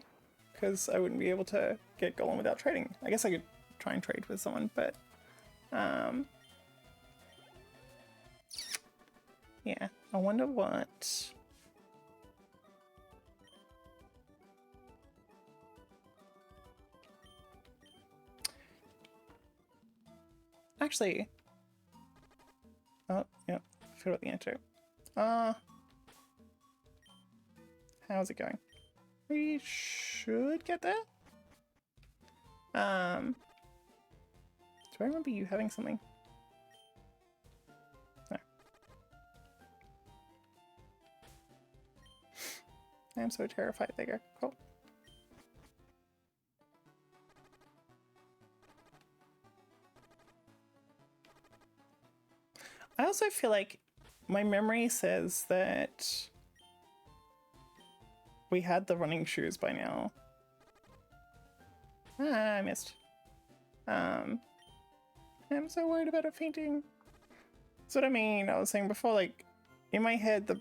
because I wouldn't be able to get Golem without trading. I guess I could try and trade with someone, but yeah, I wonder what. Actually, oh, yeah, I forgot the answer. How's it going? We should get there. Do I remember you having something? No. I'm so terrified. There you go. Cool. I also feel like my memory says that we had the running shoes by now. Ah, I missed. I'm so worried about it fainting. That's what I mean. I was saying before, like, in my head,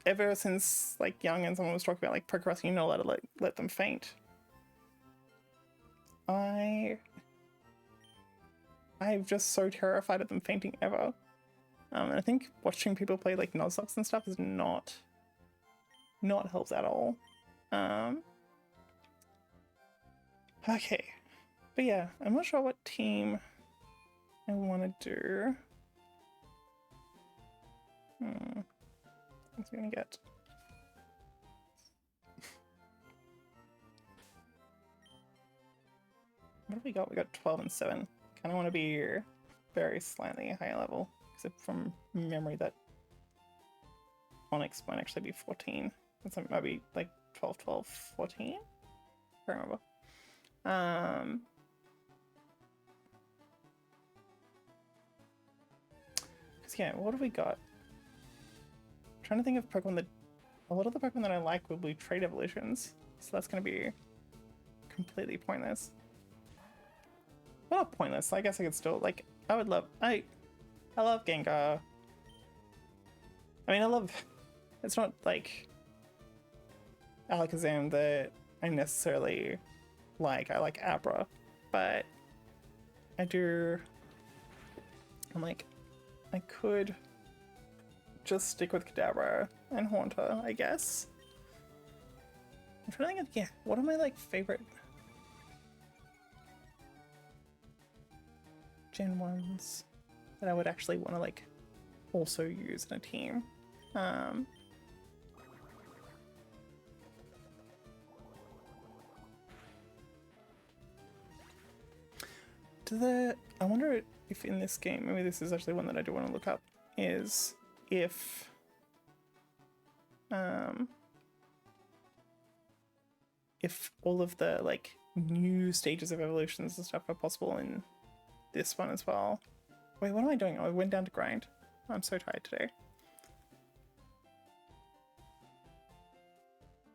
ever since like young and someone was talking about like progressing, you're not allowed to let them faint. I'm just so terrified of them fainting ever. And I think watching people play like Nuzlocke and stuff is not helps at all. Okay, but yeah, I'm not sure what team I want to do. What's he gonna get? What have we got? We got 12 and 7. Kind of want to be very slightly higher level, except from memory that Onyx might actually be 14. It's maybe like 12, 12, 14? I can't remember. Because yeah, what have we got? I'm trying to think of Pokemon that... A lot of the Pokemon that I like will be trait evolutions, so that's going to be completely pointless. Well, not pointless. I guess I could still like. I would love. I love Gengar. I mean, I love. It's not like Alakazam that I necessarily like. I like Abra, but I do. I'm like, I could just stick with Kadabra and Haunter, I guess. I'm trying to think of, yeah, what are my like favorite Gen 1s that I would actually want to like also use in a team. I wonder if in this game, maybe this is actually one that I do want to look up, is if all of the like new stages of evolutions and stuff are possible in this one as well. Wait, what am I doing? I went down to grind. I'm so tired today.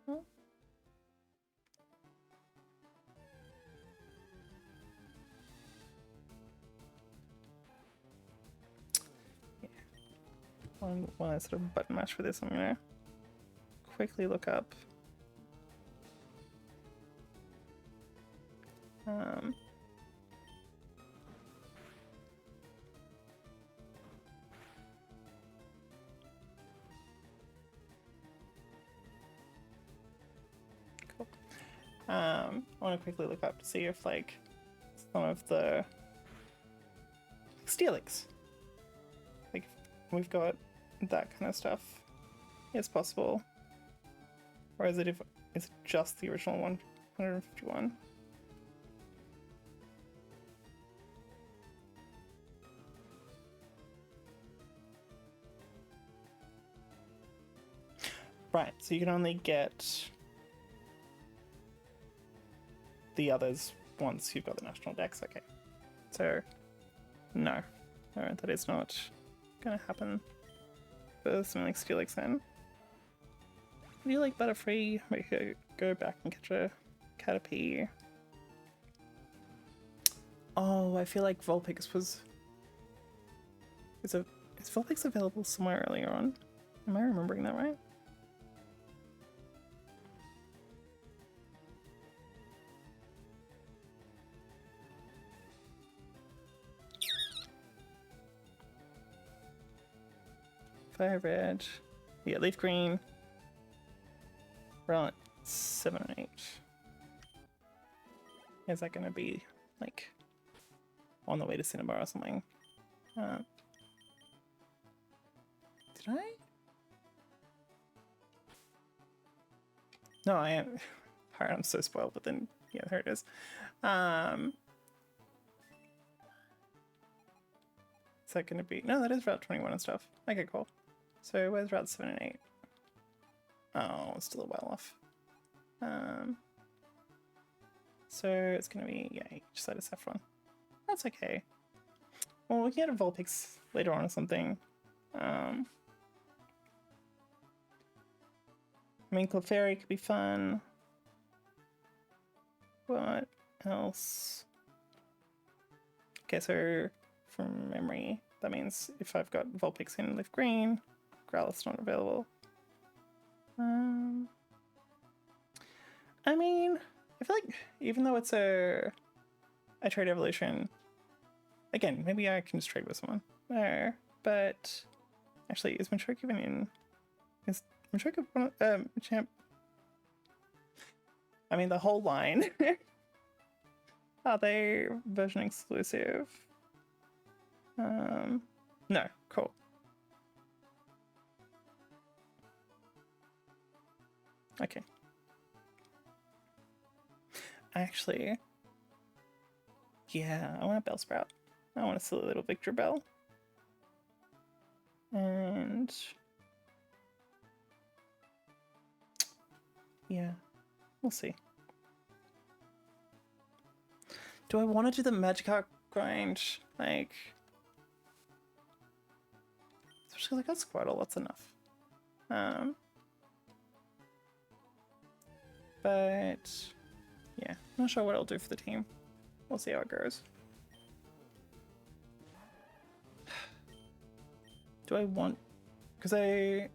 Oh. Yeah. One sort of button mash for this, I'm gonna quickly look up. Cool. I want to quickly look up to see if like some of the Steelix, like we've got that kind of stuff is possible, or is it if it's just the original 151? Right, so you can only get the others once you've got the national dex. Okay, so no, that is not gonna happen for something like Steelix then. Would you like Butterfree? Maybe go back and catch a Caterpie. Oh, I feel like Vulpix was... Is Vulpix available somewhere earlier on? Am I remembering that right? Fire Red. Yeah, Leaf Green. We're on 7 and 8. Is that gonna be like on the way to Cinnabar or something? Did I? No, I am. Alright, I'm so spoiled, but then yeah, there it is. Is that gonna be? No, that is Route 21 and stuff. Okay, cool. So where's Route 7 and 8? Oh, it's still a while off. So it's gonna be, yeah, each side of Saffron. That's okay. Well, we can get a Vulpix later on or something. I mean, Clefairy could be fun. What else? Okay, so from memory. That means if I've got Vulpix in Leaf Green, Growlithe's not available. I mean, I feel like even though it's a trade evolution, again, maybe I can just trade with someone. But actually, is Machoke even in? Is Machoke champ? I mean, the whole line. Are they version exclusive? No, cool. Okay. Actually, yeah, I want a Bellsprout. I want a silly little Victor Bell. And yeah, we'll see. Do I want to do the Magikarp grind? Like, especially like a Squirtle, that's enough. But yeah, I'm not sure what I'll do for the team. We'll see how it goes. Do I want... Because I...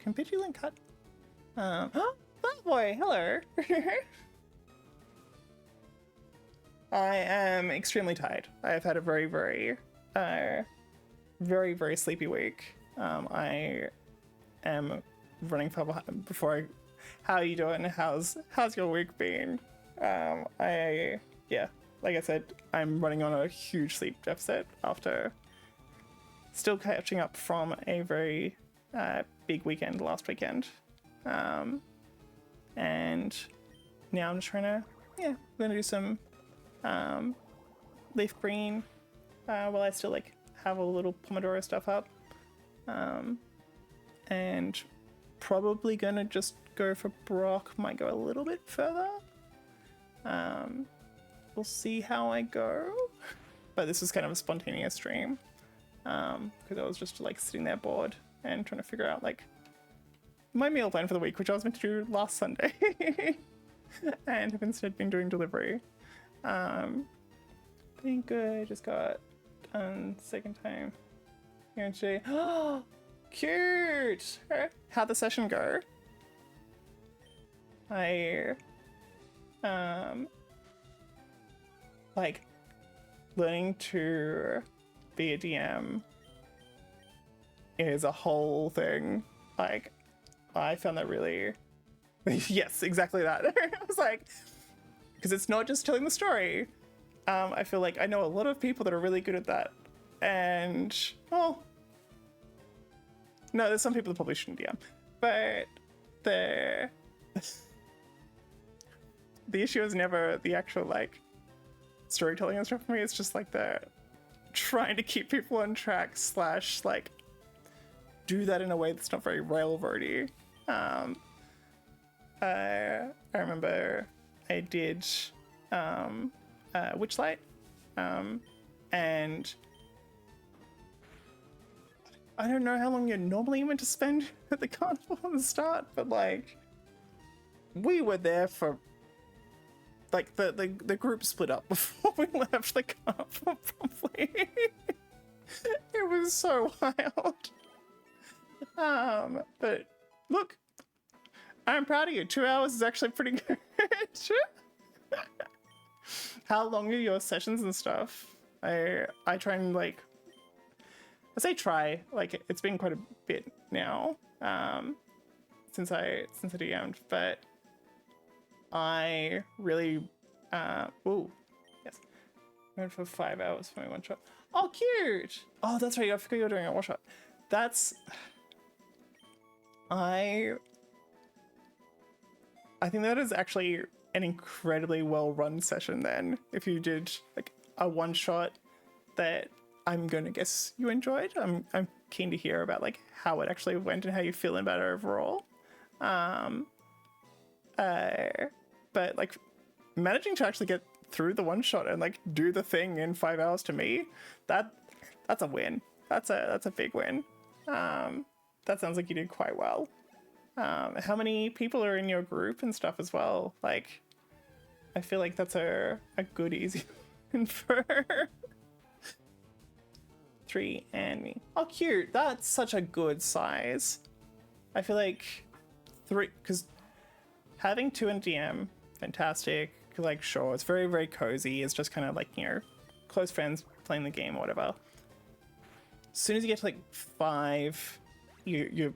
Can Pidgeylink cut? Oh, that boy, hello! I am extremely tired. I have had a very, very sleepy week. I am running far behind before I... How are you doing? How's your week been? Yeah, like I said, I'm running on a huge sleep deficit after still catching up from a very big weekend last weekend. And now I'm just trying to, we're gonna do some leaf green while I still like have a little Pomodoro stuff up. And probably gonna just go for Brock, might go a little bit further. We'll see how I go. But this was kind of a spontaneous stream. Because I was just like sitting there bored and trying to figure out like my meal plan for the week, which I was meant to do last Sunday. And have instead been doing delivery. Being good, just got done second time here today. Oh, cute! How'd the session go? I like learning to be a DM is a whole thing. Like, I found that really yes, exactly that. I was like, because it's not just telling the story. I feel like I know a lot of people that are really good at that, and well, no, there's some people that probably shouldn't DM, but the issue is never the actual like storytelling and stuff for me. It's just like the trying to keep people on track / like do that in a way that's not very railroady. I remember I did Witchlight, and I don't know how long you're normally meant to spend at the carnival at the start, but like we were there for like the group split up before we left the carnival probably. It was so wild. But look, I'm proud of you. 2 hours is actually pretty good. How long are your sessions and stuff? I try and like, I say try, like it's been quite a bit now, since I DM'd, but I really, ooh, yes, went for 5 hours for my one shot. Oh, cute! Oh, that's right, I forgot you were doing a one shot. That's, I think that is actually an incredibly well-run session then, if you did like a one shot that I'm gonna guess you enjoyed. I'm keen to hear about like how it actually went and how you're feeling about it overall. But like managing to actually get through the one shot and like do the thing in 5 hours, to me, that's a win. That's a big win. That sounds like you did quite well. How many people are in your group and stuff as well? Like, I feel like that's a good easy win for 3 and me. Oh, cute. That's such a good size. I feel like 3, because having 2 and DM, fantastic. Like, sure, it's very, very cozy. It's just kind of like, you know, close friends playing the game or whatever. As soon as you get to like 5, you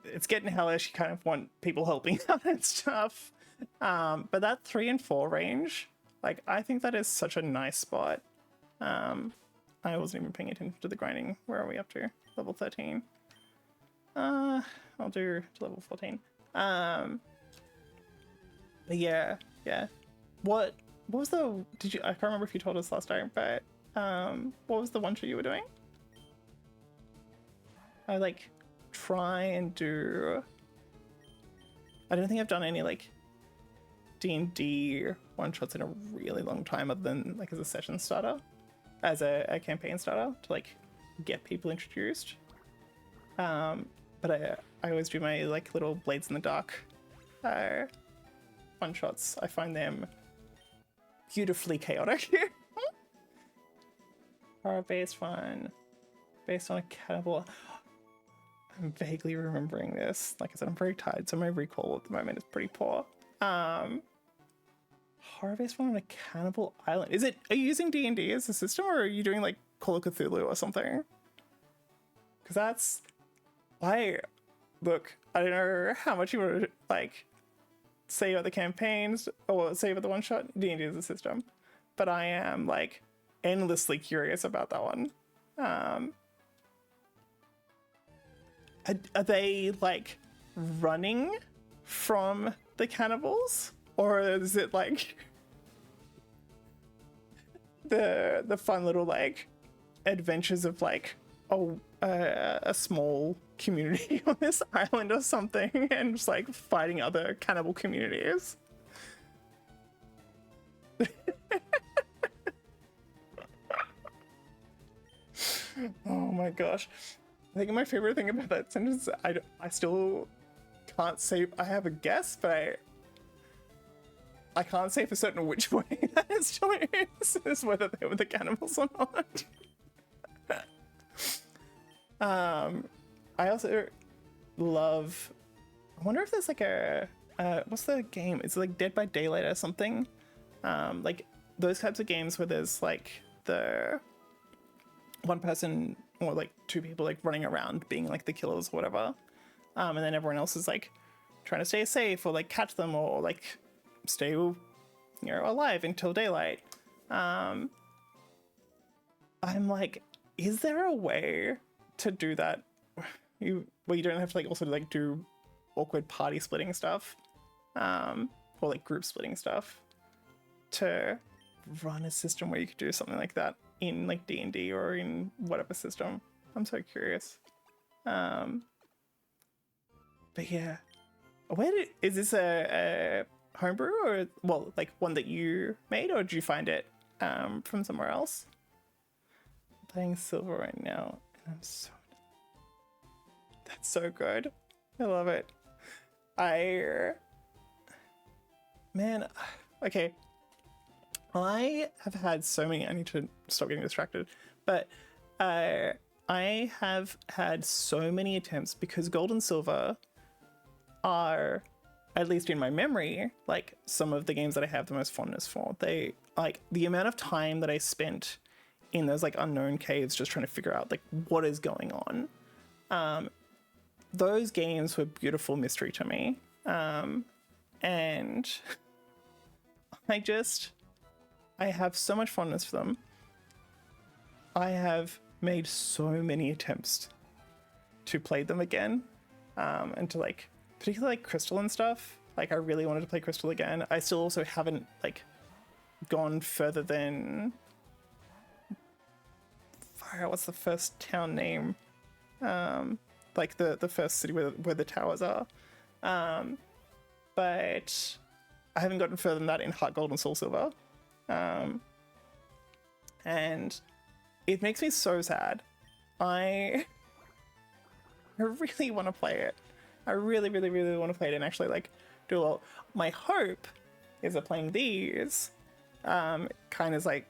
it's getting hellish. You kind of want people helping out and stuff. But that 3 and 4 range, like, I think that is such a nice spot. I wasn't even paying attention to the grinding. Where are we up to? Level 13. I'll do to level 14. But yeah. What was the, I can't remember if you told us last time, but what was the one shot you were doing? I like try and do, I don't think I've done any like D&D one shots in a really long time, other than like as a session starter, as a campaign starter to like get people introduced. But I always do my like little Blades in the Dark one shots. I find them beautifully chaotic. Horror based one based on a cannibal. I'm vaguely remembering this. Like I said, I'm very tired, so my recall at the moment is pretty poor. Horror based one on a cannibal island. Is it? Are you using D&D as a system, or are you doing like Call of Cthulhu or something? Because that's, look, I don't know how much you want to like say about the campaigns or say about the one shot. D&D as a system, but I am like endlessly curious about that one. Are they like running from the cannibals, or is it like the fun little like adventures of like a small community on this island or something, and just like fighting other cannibal communities? Oh my gosh. I think my favorite thing about that sentence, I still can't say, I have a guess, but I can't say for certain which way that is whether they were the cannibals or not. I also love, I wonder if there's like a, what's the game? It's like Dead by Daylight or something. Like those types of games where there's like the one person or like 2 people like running around being like the killers or whatever. And then everyone else is like trying to stay safe or like catch them or like stay, you know, alive until daylight. I'm like, is there a way to do that where you don't have to like also like do awkward party splitting stuff, or like group splitting stuff, to run a system where you could do something like that in like D&D or in whatever system? I'm so curious. But yeah, is this a homebrew, or well, like one that you made, or did you find it from somewhere else? I'm playing Silver right now, and that's so good. I love it. Man, okay. I have had so many, I need to stop getting distracted, but I have had so many attempts, because Gold and Silver are, at least in my memory, like some of the games that I have the most fondness for. They, like, the amount of time that I spent in those like unknown caves just trying to figure out like what is going on. Those games were beautiful mystery to me. And I have so much fondness for them. I have made so many attempts to play them again, and to like, particularly like Crystal and stuff. Like I really wanted to play Crystal again. I still also haven't like gone further than, what's the first town name? Like the first city where the towers are. But I haven't gotten further than that in Heart Gold and Soul Silver. And it makes me so sad. I really want to play it. I really, really, really want to play it and actually like do well. My hope is that playing these kind of like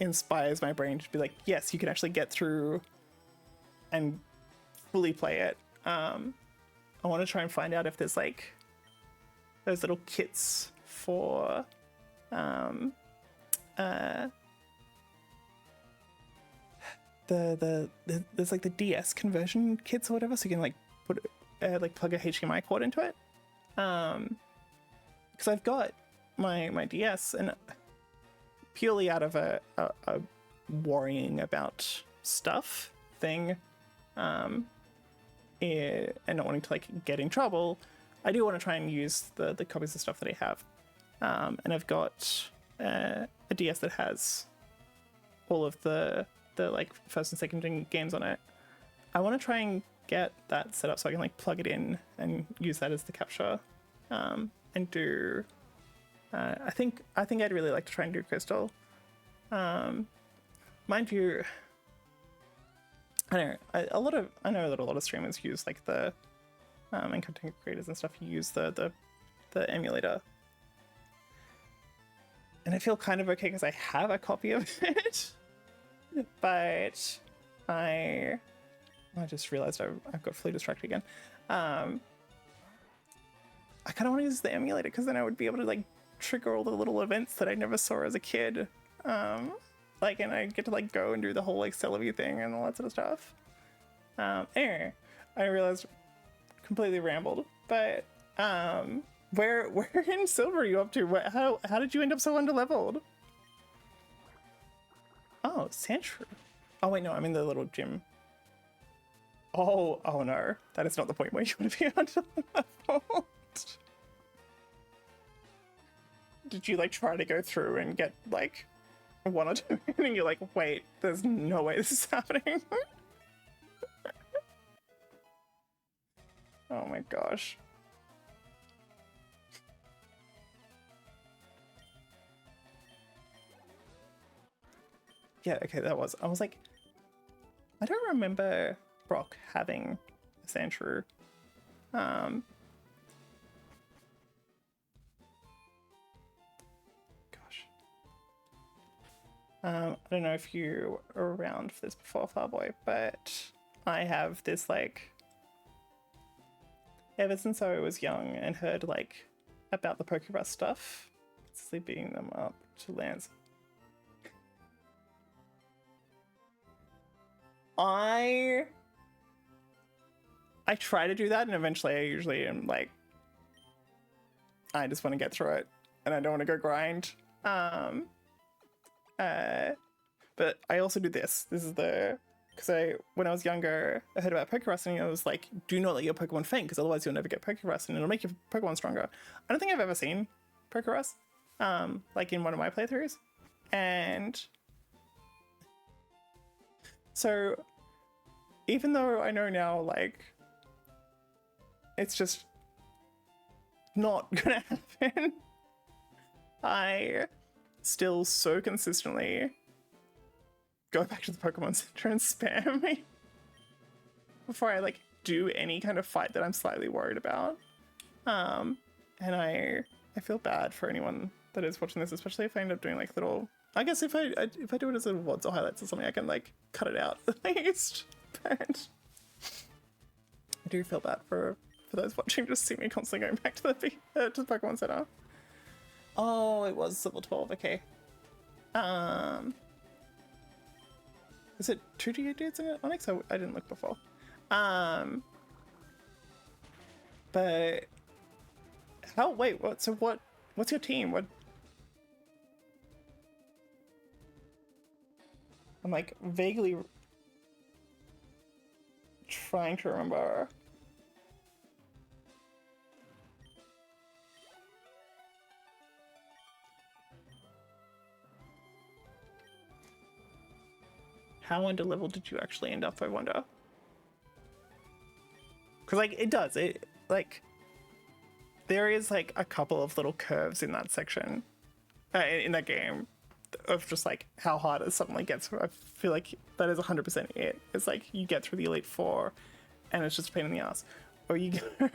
inspires my brain to be like, yes, you can actually get through and fully play it. I want to try and find out if there's like those little kits for there's like the DS conversion kits or whatever, so you can like put like plug a HDMI cord into it. Because I've got my DS, and purely out of a worrying about stuff thing, and not wanting to like get in trouble, I do want to try and use the copies of stuff that I have. And I've got a DS that has all of the like first and second gen games on it. I want to try and get that set up so I can like plug it in and use that as the capture, and do. I think I'd really like to try and do Crystal. Mind you, I know I know that a lot of streamers use like the and content creators and stuff use the emulator, and I feel kind of okay because I have a copy of it. But I just realized I've got fully distracted again. I kind of want to use the emulator because then I would be able to like trigger all the little events that I never saw as a kid. Like, and I get to like go and do the whole like Celebi thing and all that sort of stuff. Anyway, I realized completely rambled, but where in Silver are you up to? How did you end up so underleveled? Oh, Sandshrew. Oh wait, no, I'm in the little gym. Oh no, that is not the point where you want to be underleveled. Did you like try to go through and get like one or two, and you're like, wait, there's no way this is happening. Oh my gosh. Yeah, okay, I was like, I don't remember Brock having a Sandshrew. Gosh. I don't know if you were around for this before, Farboy, but I have this like, ever since I was young and heard like about the Pokébus stuff, sleeping them up to Lance. I try to do that, and eventually I usually am like, I just want to get through it and I don't want to go grind. But I also do this. This is because when I was younger, I heard about Pokerus, and I was like, do not let your Pokemon faint, because otherwise you'll never get Pokerus and it'll make your Pokemon stronger. I don't think I've ever seen Pokerus, like in one of my playthroughs. And so even though I know now, like, it's just not gonna happen, I still so consistently go back to the Pokemon Center and spam me before I like do any kind of fight that I'm slightly worried about. And I feel bad for anyone that is watching this, especially if I end up doing like little, I guess if I do it as little VODs or highlights or something, I can like cut it out at least. But I do feel bad for those watching just see me constantly going back to the Pokemon Center. Oh, it was level 12, okay. Is it 2 Geodudes in it? Onyx? I didn't look before. But what's your team? I'm like vaguely trying to remember. How underleveled did you actually end up, I wonder? Because like it does, there is like a couple of little curves in that section, in that game, of just like how hard it suddenly gets. I feel like that is 100% it. It's like you get through the Elite Four and it's just a pain in the ass. Or you go,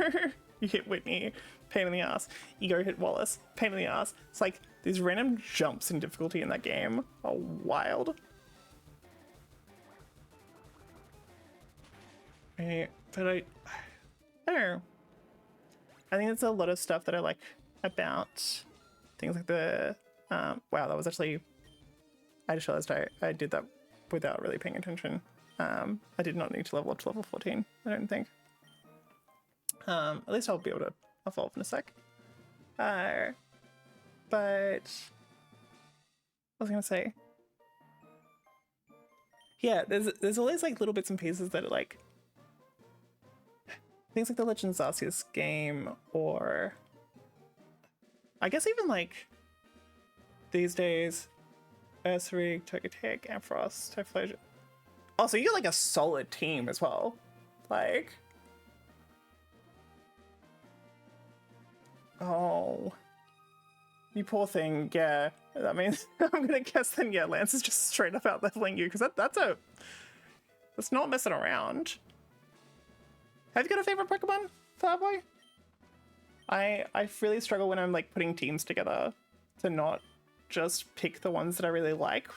you hit Whitney, pain in the ass. You go hit Wallace, pain in the ass. It's like these random jumps in difficulty in that game are wild. Right, but I don't know. I think there's a lot of stuff that I like about things like the wow, that was actually, I just realized I did that without really paying attention. I did not need to level up to level 14, I don't think. At least I'll be able to evolve in a sec. But what was I gonna say? Yeah, there's always like little bits and pieces that are like things like the Legends Arceus game, or I guess even like these days, Ursaring, Togetic, Ampharos, Typhlosion. Also, you get like a solid team as well. Like, oh, you poor thing. Yeah, that means I'm gonna guess then. Yeah, Lance is just straight up out leveling you, because that's not messing around. Have you got a favorite Pokemon, Fireboy? I really struggle when I'm like putting teams together to not just pick the ones that I really like.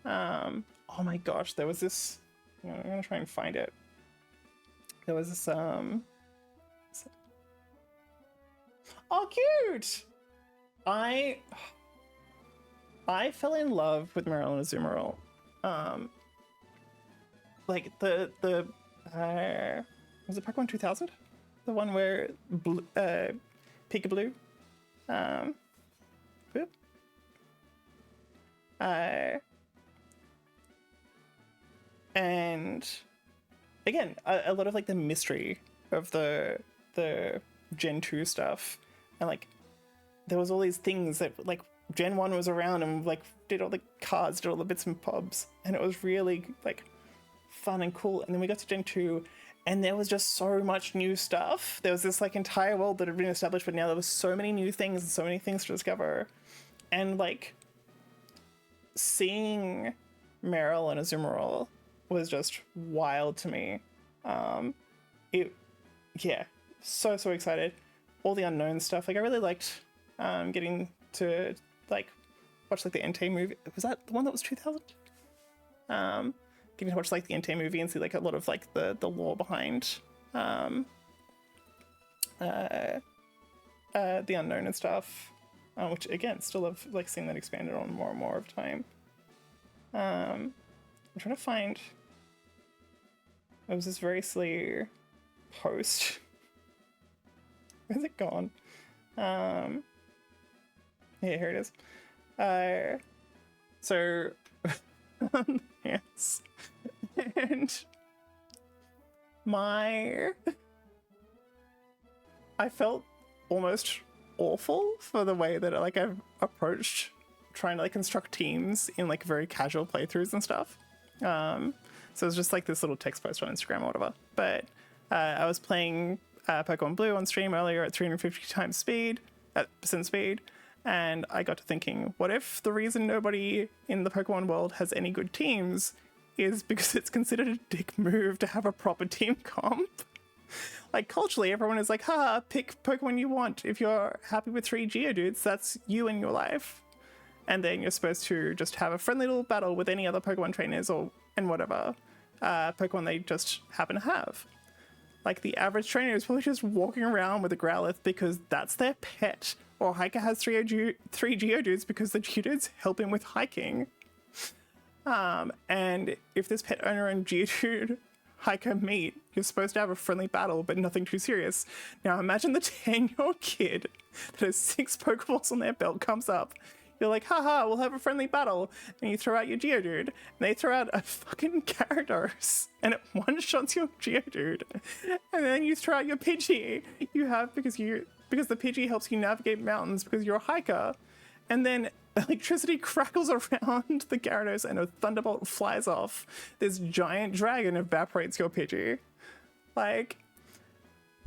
Oh my gosh, there was this, I'm gonna try and find it. There was this, oh cute! I fell in love with Meryl and Azumarill. Like the was it Pokemon 2000? The one where Peekaboo, boop. And again, a lot of like the mystery of the Gen 2 stuff, and like there was all these things that like Gen 1 was around and like did all the cards, did all the bits and bobs, and it was really like fun and cool. And then we got to Gen 2 and there was just so much new stuff. There was this like entire world that had been established, but now there was so many new things and so many things to discover. And like seeing Meryl and Azumarill was just wild to me. Yeah, so excited. All the unknown stuff. Like I really liked getting to like watch like the Entei movie. Was that the one that was 2000? Getting to watch like the Entei movie and see like a lot of like the lore behind the unknown and stuff, which again still have like seeing that expanded on more and more of time. I'm trying to find, it was this very silly post. Where's it gone? Yeah, here it is. So yes, and I felt almost awful for the way that like I've approached trying to like construct teams in like very casual playthroughs and stuff. So it's just like this little text post on Instagram or whatever. But I was playing Pokemon Blue on stream earlier at 350 times speed, percent speed, and I got to thinking, what if the reason nobody in the Pokemon world has any good teams is because it's considered a dick move to have a proper team comp? Like culturally, everyone is like, ha, pick Pokemon you want. If you're happy with 3 Geodudes, that's you in your life. And then you're supposed to just have a friendly little battle with any other Pokemon trainers and whatever Pokemon they just happen to have. Like the average trainer is probably just walking around with a Growlithe because that's their pet. Or Hiker has 3 Geodudes because the Geodudes help him with hiking. And if this pet owner and Geodude hiker meet, you're supposed to have a friendly battle, but nothing too serious. Now imagine the 10-year-old kid that has 6 Pokeballs on their belt comes up. You're like, haha, we'll have a friendly battle. And you throw out your Geodude, and they throw out a fucking Gyarados, and it one-shots your Geodude. And then you throw out your Pidgey. Because the Pidgey helps you navigate mountains because you're a hiker. And then electricity crackles around the Gyarados and a thunderbolt flies off. This giant dragon evaporates your Pidgey. Like,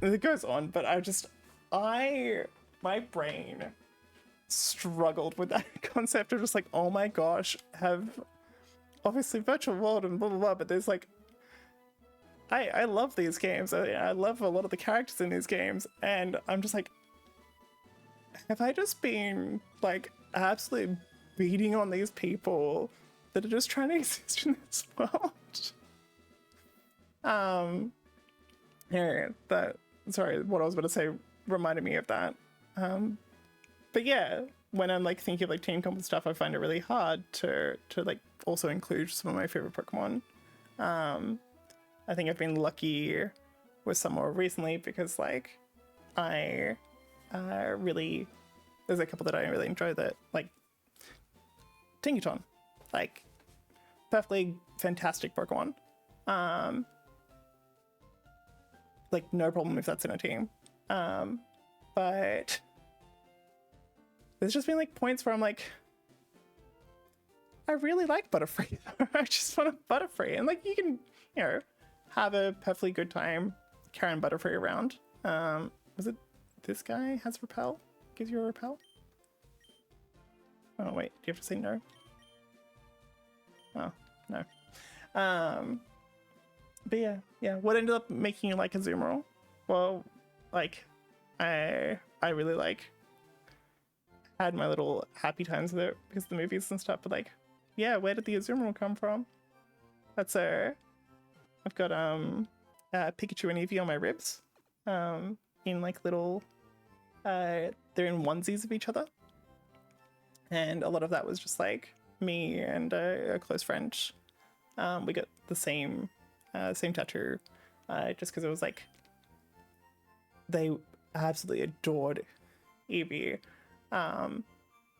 it goes on, but my brain struggled with that concept of just like, oh my gosh, have obviously virtual world and blah blah blah, but there's like, I love these games. I love a lot of the characters in these games, and I'm just like, have I just been like absolutely beating on these people that are just trying to exist in this world? Yeah, that, sorry, what I was about to say reminded me of that. But yeah, when I'm like thinking of like team comp and stuff, I find it really hard to like also include some of my favorite Pokemon. I think I've been lucky with some more recently because like I really, there's a couple that I really enjoy that, like Tinkaton, like perfectly fantastic Pokemon. Like no problem if that's in a team. But there's just been like points where I'm like, I really like Butterfree. I just want a Butterfree, and like you can, you know, have a perfectly good time carrying Butterfree around. Was it this guy has repel? Gives you a repel? Oh wait, do you have to say no? Oh no. But yeah. What ended up making you like Azumarill? Well, like I really like had my little happy times with it because of the movies and stuff. But like, yeah, where did the Azumarill come from? That's I've got Pikachu and Eevee on my ribs, in like little they're in onesies of each other, and a lot of that was just like me and a close friend. We got the same tattoo, just because it was like they absolutely adored Eevee,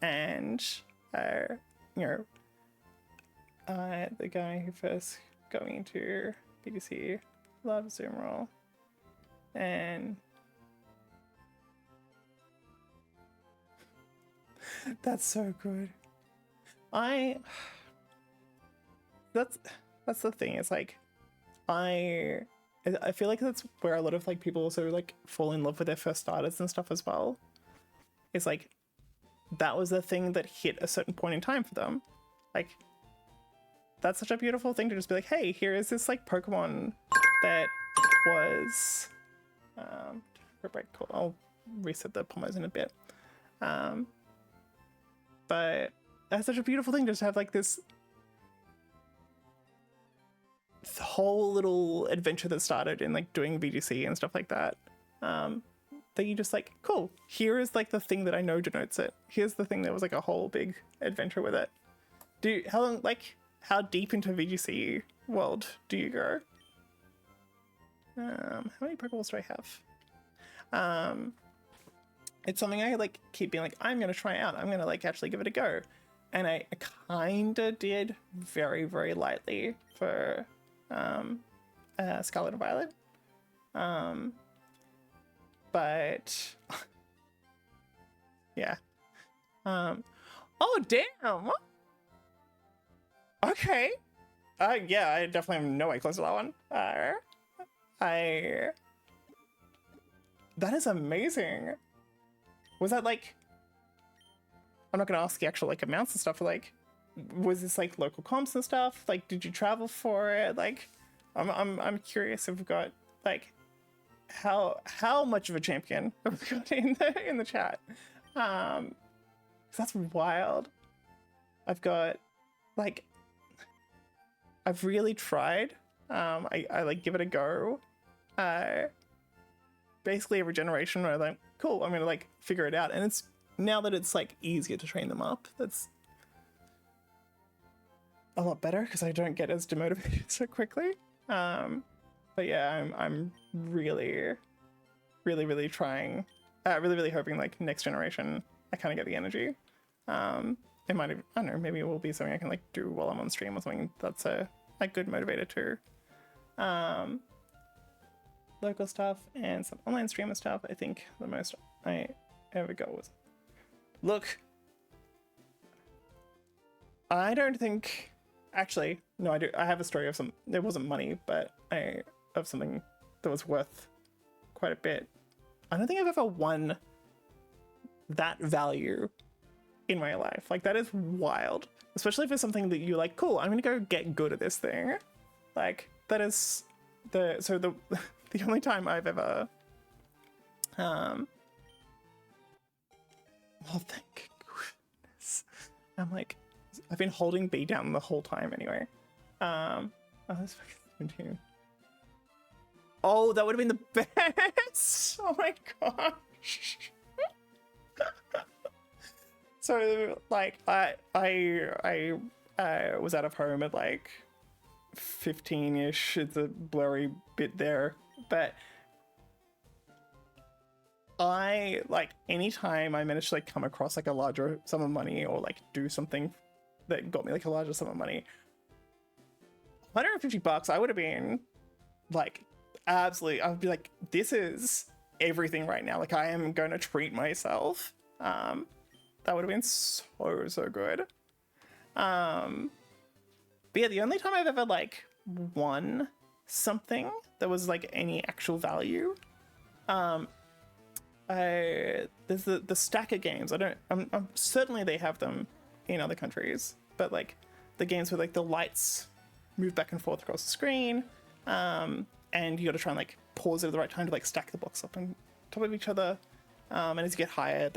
and you know, the guy who first got me into BDC loves Azumarill, and that's so good. That's the thing. It's like I feel like that's where a lot of like people also like fall in love with their first starters and stuff as well. It's like that was the thing that hit a certain point in time for them. Like that's such a beautiful thing to just be like, hey, here is this like Pokemon that was I'll reset the pomos in a bit. But that's such a beautiful thing just to have like this whole little adventure that started in like doing VGC and stuff like that. That you just like, cool, here is like the thing that I know denotes it. Here's the thing that was like a whole big adventure with it. How deep into VGC world do you go? How many Pokeballs do I have? It's something I like keep being like, I'm gonna try out. I'm gonna like actually give it a go. And I kinda did very, very lightly for Scarlet and Violet. But yeah. Oh damn. Okay. Yeah, I definitely have no way close to that one. That is amazing. Was that like, I'm not gonna ask the actual like amounts and stuff, but like, was this like local comps and stuff? Like, did you travel for it? Like, I'm curious if we've got like how much of a champion have we got in the chat? 'Cause that's wild. I've got like, I've really tried. I like give it a go. Basically every generation where I'm like, cool, I'm gonna like figure it out. And it's now that it's like easier to train them up, that's a lot better because I don't get as demotivated so quickly. But yeah, I'm really trying, really hoping like next generation I kind of get the energy. It might have, I don't know, maybe it will be something I can like do while I'm on stream or something. That's a good motivator too. Local stuff and some online streamer stuff. I think the most I ever got was, look, I don't think, actually, no, I do. I have a story of some, there wasn't money, but of something that was worth quite a bit. I don't think I've ever won that value in my life. Like that is wild, especially for something that you're like, cool, I'm gonna go get good at this thing. Like that is the only time I've ever Oh, thank goodness. I'm like, I've been holding B down the whole time anyway. Oh, that's fucking 17. Oh, that would have been the best. Oh my gosh. So like I was out of home at like 15ish. It's a blurry bit there, but I like anytime I managed to like come across like a larger sum of money or like do something that got me like a larger sum of money, $150, I would have been like absolutely, I'd be like, this is everything right now. Like I am going to treat myself. That would have been so good. But yeah, the only time I've ever like won something that was like any actual value, there's the stacker games. I'm certainly they have them in other countries, but like the games where like the lights move back and forth across the screen, and you got to try and like pause it at the right time to like stack the blocks up on top of each other, and as you get higher,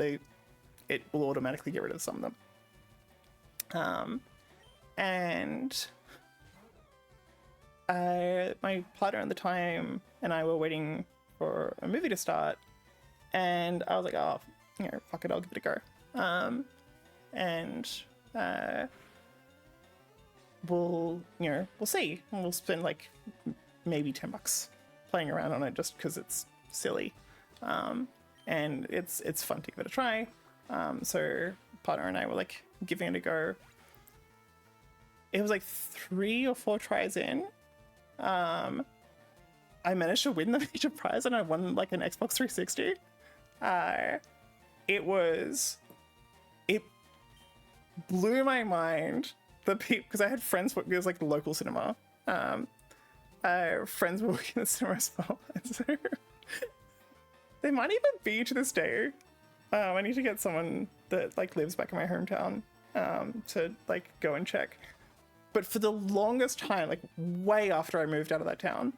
it will automatically get rid of some of them. And my partner at the time and I were waiting for a movie to start, and I was like, oh, fuck it, I'll give it a go. And we'll see. We'll spend like maybe $10 playing around on it just because it's silly, and it's fun to give it a try. So partner and I were like giving it a go. It was like 3 or 4 tries in. I managed to win the major prize and I won like an Xbox 360. It blew my mind. The people, because I had friends, it was like the local cinema. Friends were working in the cinema as well. And so they might even be to this day. I need to get someone that like lives back in my hometown to like go and check. But for the longest time, like way after I moved out of that town,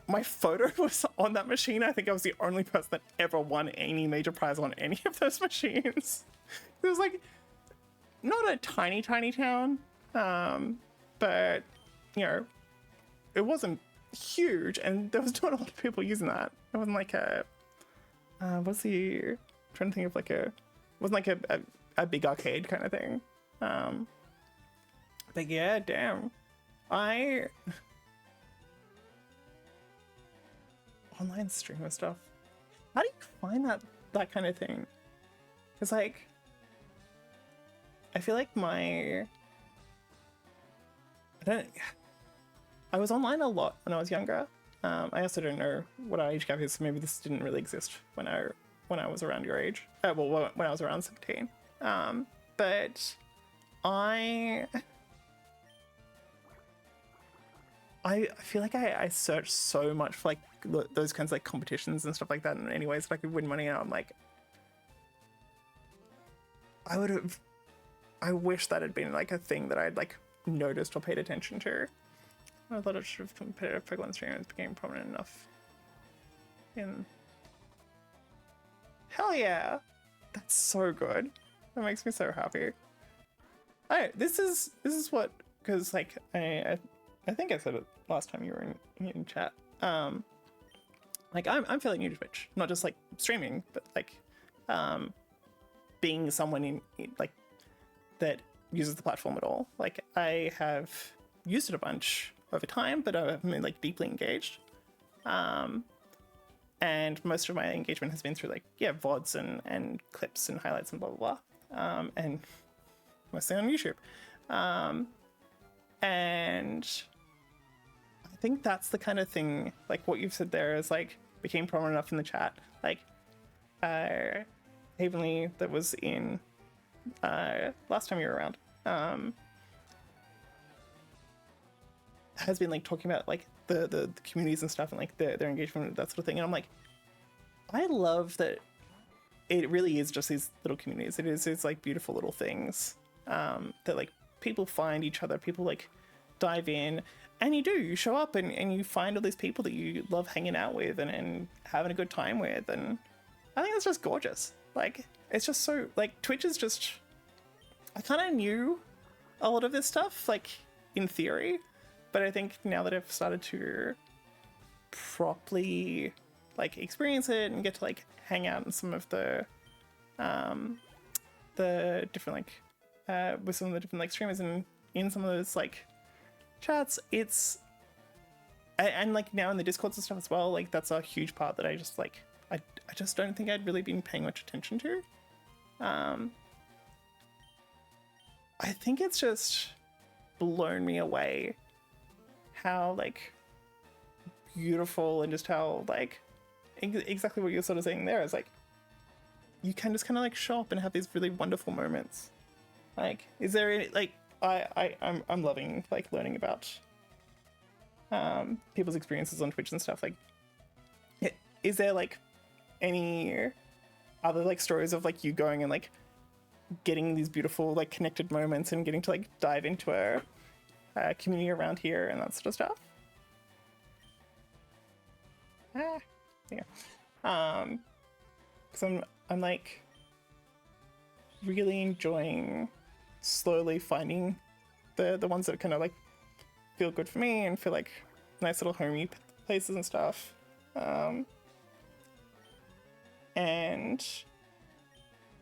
my photo was on that machine. I think I was the only person that ever won any major prize on any of those machines. It was like not a tiny town, but it wasn't huge, and there was not a lot of people using that. It wasn't like trying to think of like it wasn't like a big arcade kind of thing. But yeah, damn. Online streamer stuff. How do you find that kind of thing? Because like, I feel like I was online a lot when I was younger. I also don't know what our age gap is, so maybe this didn't really exist when I was around your age. Well, when I was around 17. But I feel like I searched so much for like those kinds of like competitions and stuff like that in any ways that I could win money. And I'm like, I wish that had been like a thing that I'd like noticed or paid attention to. I thought it should have competitive Pokemon streamers became prominent enough. Hell yeah, that's so good. That makes me so happy. Alright, this is what, because like I think I said it last time you were in chat. Like I'm fairly new to Twitch, not just like streaming, but like being someone in like that uses the platform at all. Like I have used it a bunch over time, but I haven't been like deeply engaged. And most of my engagement has been through like VODs and clips and highlights and blah blah blah, and mostly on YouTube. And I think that's the kind of thing, like what you've said there is like became prominent enough in the chat. Like Havenly, that was in last time you were around, has been like talking about like the communities and stuff and like their engagement and that sort of thing. And I'm like, I love that it really is just these little communities. It's like beautiful little things that like people find each other, people like dive in, and you show up and you find all these people that you love hanging out with and having a good time with. And I think that's just gorgeous. like it's just so like Twitch is just, I kind of knew a lot of this stuff like in theory, but I think now that I've started to properly like experience it and get to like hang out in some of the different like with some of the different like streamers and in some of those like chats, it's and like now in the discords and stuff as well, like that's a huge part that I just like I just don't think I'd really been paying much attention to. I think it's just blown me away how like beautiful and just how like exactly what you're sort of saying there is like you can just kind of like show up and have these really wonderful moments. Like, is there any like I'm loving like learning about people's experiences on Twitch and stuff. Like, is there like any other like stories of like you going and like getting these beautiful like connected moments and getting to like dive into a community around here and that sort of stuff? Yeah. Because I'm like really enjoying slowly finding the ones that kind of like feel good for me and feel like nice little homey places and stuff. And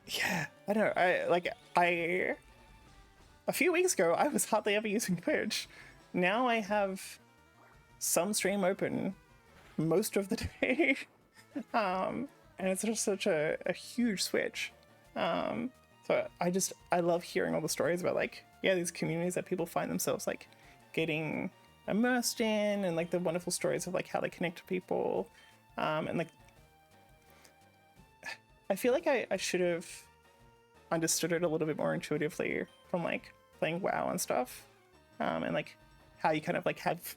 yeah, I don't know. A few weeks ago, I was hardly ever using Twitch. Now I have some stream open most of the day. And it's just such a huge switch. So I love hearing all the stories about like, yeah, these communities that people find themselves like getting immersed in and like the wonderful stories of like how they connect to people. And like, I feel like I should have understood it a little bit more intuitively from like playing WoW and stuff. And like how you kind of like have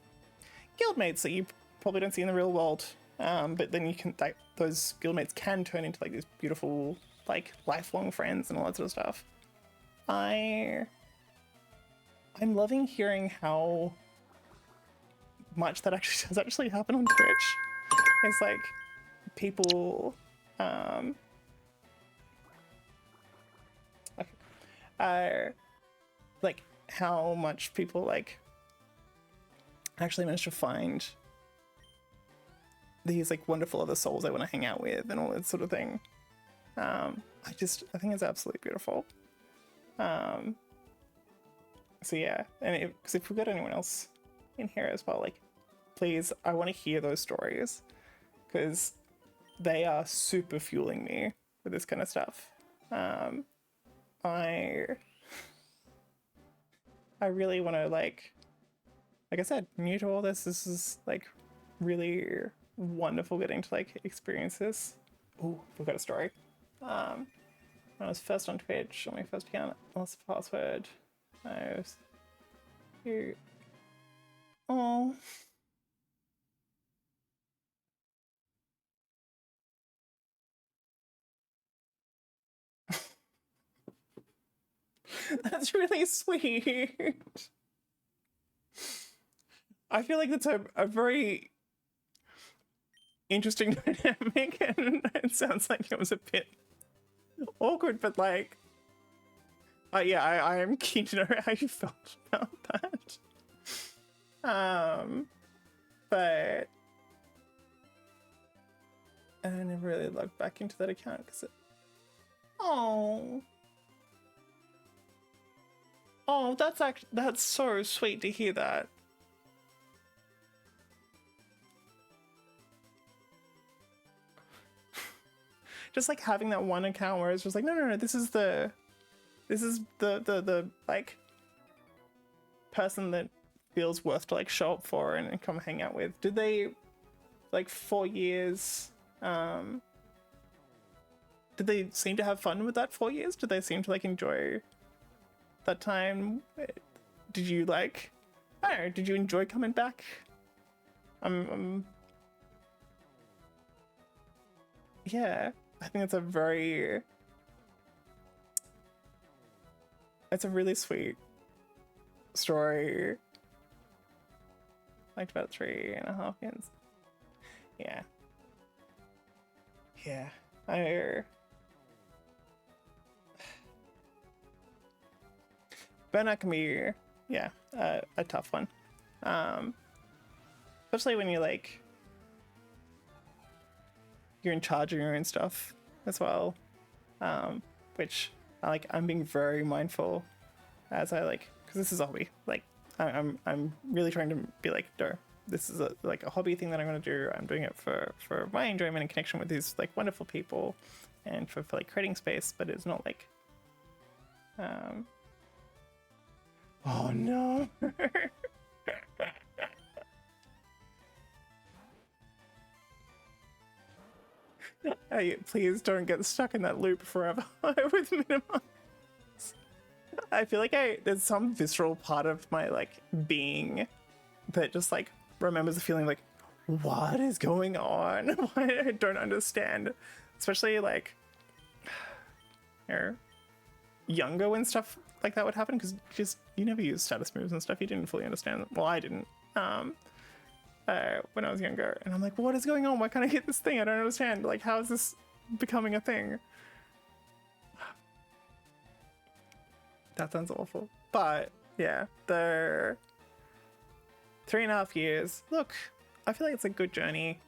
guildmates that you probably don't see in the real world. But then you can like those guildmates can turn into like these beautiful like lifelong friends and all that sort of stuff. I'm loving hearing how much that actually does actually happen on Twitch. It's like people like how much people like actually manage to find these like wonderful other souls I want to hang out with and all that sort of thing. I think it's absolutely beautiful. So yeah, and because if we've got anyone else in here as well, like please, I want to hear those stories because they are super fueling me with this kind of stuff. I really want to like I said, new to all this. This is like really wonderful getting to like experience this. Oh, we've got a story. When I was first on Twitch, on my first account, lost the password. I was here. Oh. That's really sweet. I feel like that's a very interesting dynamic, and it sounds like it was a bit awkward, but like, yeah, I am keen to know how you felt about that. But I never really logged back into that account because it. Oh, that's so sweet to hear that. Just like having that one account where it's just like, no, this is the like person that feels worth to like show up for and come hang out with. Did they like 4 years? Did they seem to have fun with that 4 years? Did they seem to like enjoy that time? Did you like, I don't know, did you enjoy coming back? Yeah, I think it's a really sweet story. Liked about 3.5 years. Yeah. burnout can be, yeah, a tough one. Especially when you're in charge of your own stuff as well. Which I'm being very mindful as because this is a hobby. I'm really trying to be like, no, this is a hobby thing that I'm going to do. I'm doing it for my enjoyment and connection with these wonderful people, and for creating space. But it's not oh no. Hey, please don't get stuck in that loop forever with minimize. I feel like there's some visceral part of my being that just remembers the feeling what is going on? Why I don't understand. Especially younger when stuff like that would happen, because just you never use status moves and stuff. You didn't fully understand them. Well, I didn't. When I was younger, and I'm like, what is going on? Why can't I get this thing? I don't understand. How is this becoming a thing? That sounds awful. But yeah, the 3.5 years. Look, I feel like it's a good journey.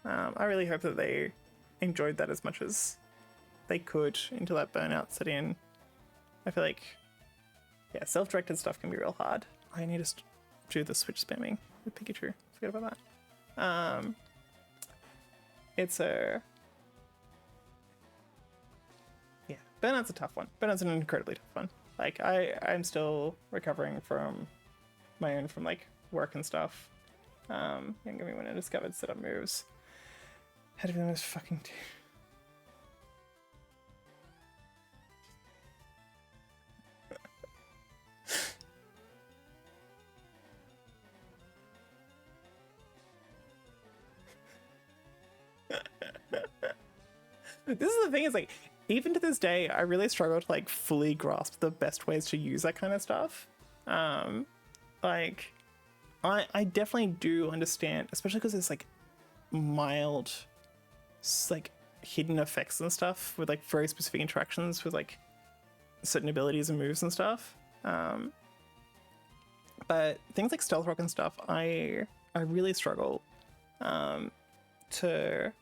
I really hope that they enjoyed that as much as they could until that burnout set in. I feel like, yeah, self-directed stuff can be real hard. I need to do the switch spamming with Pikachu. Forget about that. It's a... Yeah, burnout's a tough one. Burnout's an incredibly tough one. I'm still recovering from my own, from work and stuff. And give me when I discovered setup moves. Had to be the most fucking... This is the thing, is even to this day, I really struggle to fully grasp the best ways to use that kind of stuff. I definitely do understand, especially because it's mild, hidden effects and stuff with very specific interactions with certain abilities and moves and stuff. But things like stealth rock and stuff, I really struggle to...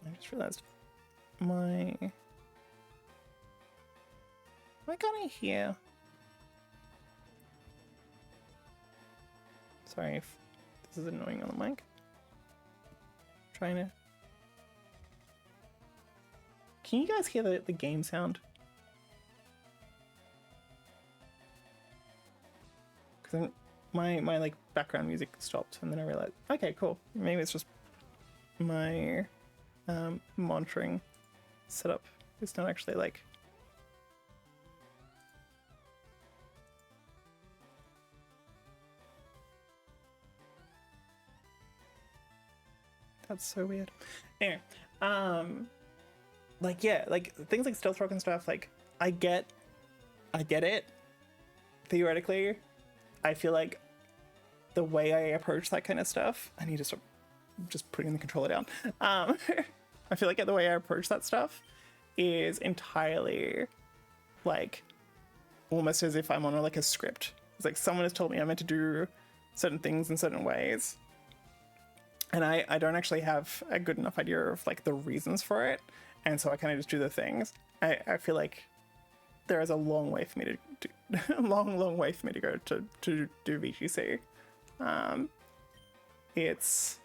I just realized why can't I hear? Sorry if this is annoying on the mic. Trying to... Can you guys hear the game sound? Because my background music stopped, and then I realized, okay, cool. Maybe it's just my monitoring setup is not actually that's so weird. Anyway, yeah, things like stealth rock and stuff, I get it theoretically. I feel like the way I approach that kind of stuff, I need to stop just putting the controller down. I feel like the way I approach that stuff is entirely almost as if I'm on a script. It's someone has told me I'm meant to do certain things in certain ways, and I don't actually have a good enough idea of the reasons for it, and so I kind of just do the things. I feel like there is a long way for me to do, a long way for me to go to do VGC. It's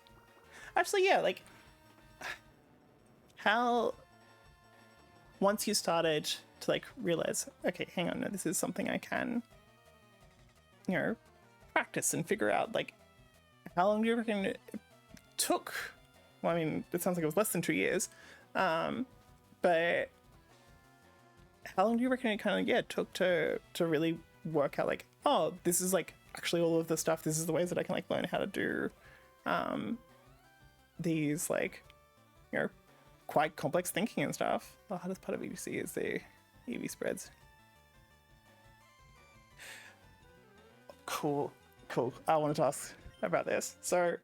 actually, yeah, how once you started to realize, okay, hang on, no, this is something I can, practice and figure out. How long do you reckon it took? Well, I mean, it sounds like it was less than 2 years, but how long do you reckon it kind of took to really work out oh, this is actually all of the stuff. This is the ways that I can learn how to do these quite complex thinking and stuff. The hardest part of EVC is the EV spreads. Cool. I wanted to ask about this. So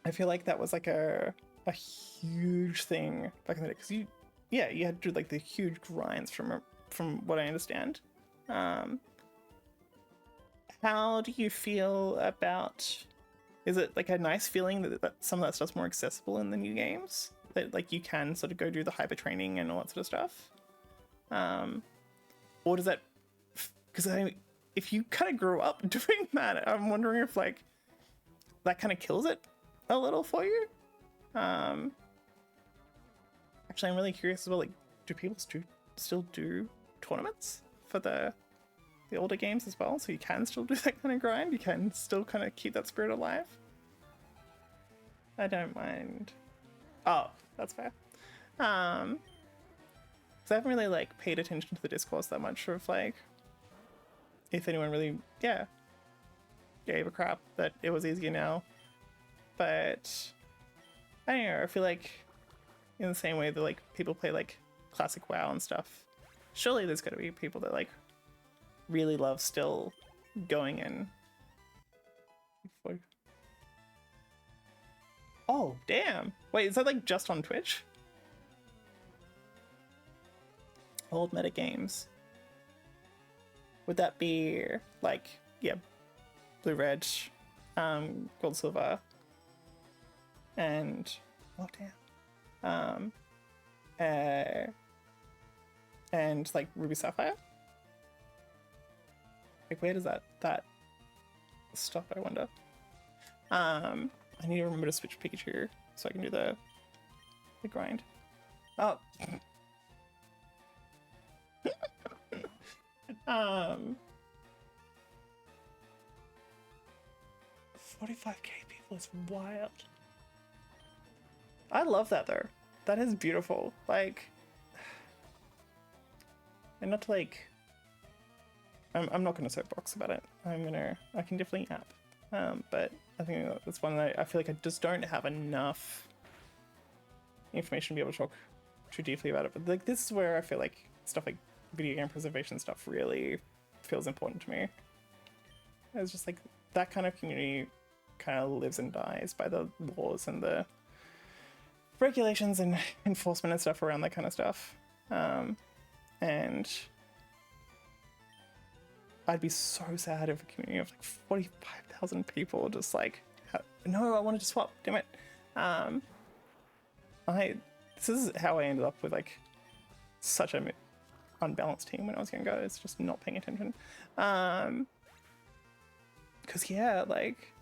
I feel like that was a huge thing back in the day, because you had to do the huge grinds from what I understand. how do you feel about, is it like a nice feeling that some of that stuff's more accessible in the new games, that like you can sort of go do the hyper training and all that sort of stuff, or does that, because if you kind of grew up doing that, I'm wondering if like that kind of kills it a little for you. Actually, I'm really curious as well, like, do people still do tournaments for the older games as well? So you can still do that kind of grind? You can still kind of keep that spirit alive? I don't mind. Oh, that's fair. Because I haven't really, like, paid attention to the discourse that much of, like, if anyone really, yeah, gave a crap that it was easier now. But I don't know, I feel like in the same way that like people play like classic WoW and stuff, surely there's got to be people that like really love still going in. Oh damn, wait, is that like just on Twitch? Old meta games, would that be like, yeah, blue, red, gold, silver, and oh damn, and like ruby, sapphire? Like where does that stop, I wonder? I need to remember to switch Pikachu so I can do the grind. Oh. 45k people is wild. I love that though. That is beautiful. Like, and not to like, I'm not gonna soapbox about it. I can definitely app. But I think that's one that I feel like I just don't have enough information to be able to talk too deeply about it. But like, this is where I feel like stuff like video game preservation stuff really feels important to me. It's just like that kind of community kind of lives and dies by the laws and the regulations and enforcement and stuff around that kind of stuff. And I'd be so sad if a community of like 45,000 people just like, no, I wanted to swap, damn it. This is how I ended up with like such an unbalanced team when I was younger. It's just not paying attention. Because yeah, like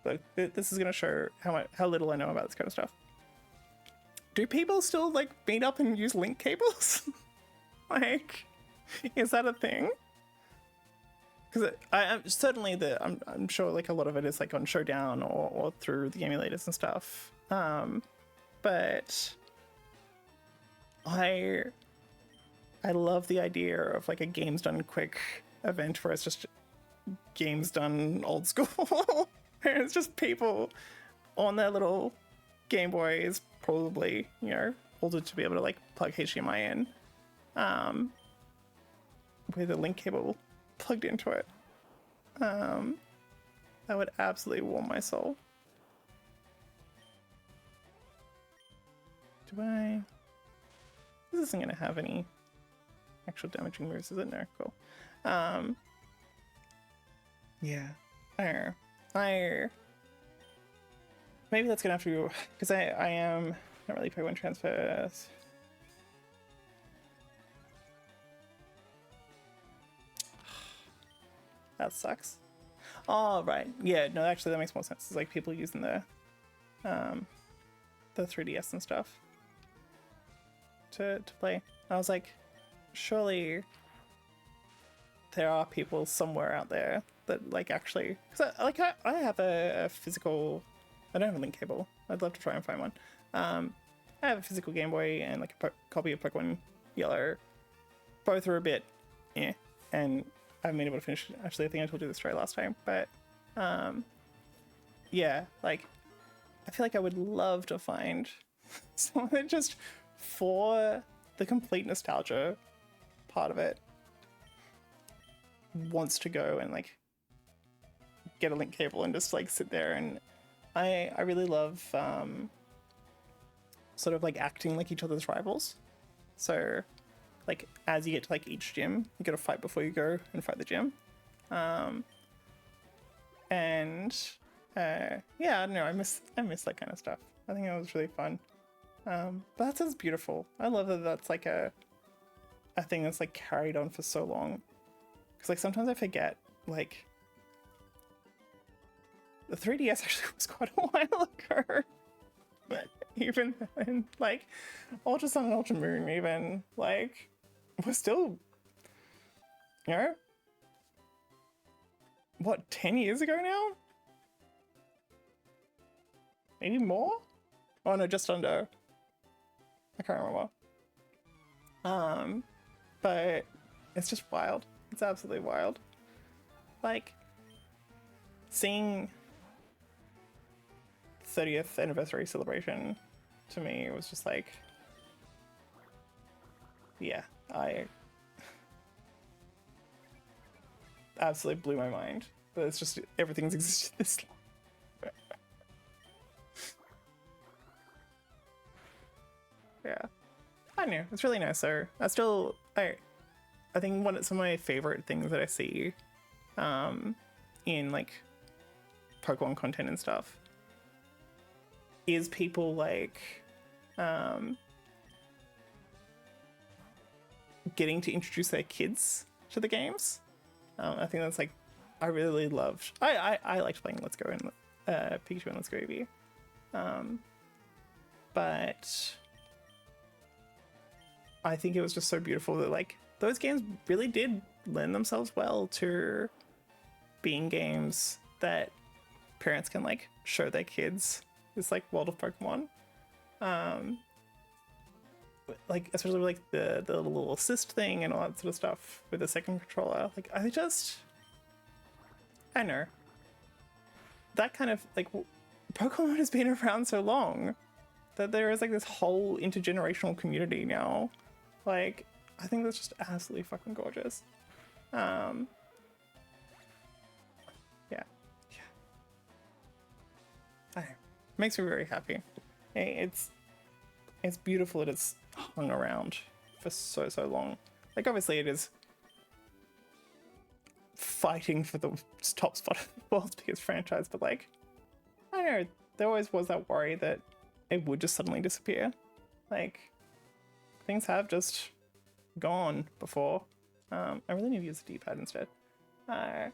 look, this is gonna show how little I know about this kind of stuff. Do people still like meet up and use link cables? Like, is that a thing? Because I'm certainly I'm sure like a lot of it is like on Showdown or through the emulators and stuff. But I love the idea of like a games done quick event where it's just games done old school. It's just people on their little Game Boys, probably, you know, older to be able to like plug HDMI in, with a link cable plugged into it. That would absolutely warm my soul. This isn't gonna have any actual damaging moves, is it? No, cool. Yeah, I maybe that's gonna have to, because I am not really Pokemon transfers. That sucks. Oh, right. Yeah, no, actually that makes more sense. It's like people using the 3DS and stuff to play. I was like, surely there are people somewhere out there that like actually, because I have a physical, I don't have a link cable. I'd love to try and find one. I have a physical Game Boy and like a copy of Pokemon Yellow. Both are a bit, yeah, and I haven't been able to finish it. Actually, I think I told you this story last time, but yeah, like I feel like I would love to find someone just for the complete nostalgia part of it wants to go and like get a link cable and just like sit there. And I really love sort of like acting like each other's rivals. So like as you get to like each gym, you got to fight before you go and fight the gym. And yeah, I don't know, I miss that kind of stuff. I think it was really fun. But that sounds beautiful. I love that that's like a thing that's like carried on for so long. Because like sometimes I forget, like the 3DS actually was quite a while ago. But even then, like Ultra Sun and Ultra Moon, even like we're still, you know, what, 10 years ago now? Maybe more? Oh no, just under. I can't remember. But it's just wild. It's absolutely wild. Like seeing 30th anniversary celebration to me, it was just like, yeah, I absolutely blew my mind. But it's just everything's existed this long. Yeah, I know, it's really nice. So I think some of my favorite things that I see in like Pokemon content and stuff is people like getting to introduce their kids to the games. I think that's like, I really loved. I liked playing Let's Go and Pikachu and Let's Go Eevee, but I think it was just so beautiful that like those games really did lend themselves well to being games that parents can like show their kids this like world of Pokemon. Like especially with like the little assist thing and all that sort of stuff with the second controller. Like I know that kind of like Pokemon has been around so long that there is like this whole intergenerational community now. Like I think that's just absolutely fucking gorgeous. Yeah. I don't know. Makes me very happy. It's beautiful that it's hung around for so long. Like obviously it is fighting for the top spot of the world's biggest franchise, but like I don't know, there always was that worry that it would just suddenly disappear. Like things have just gone before. I really need to use the D-pad instead. But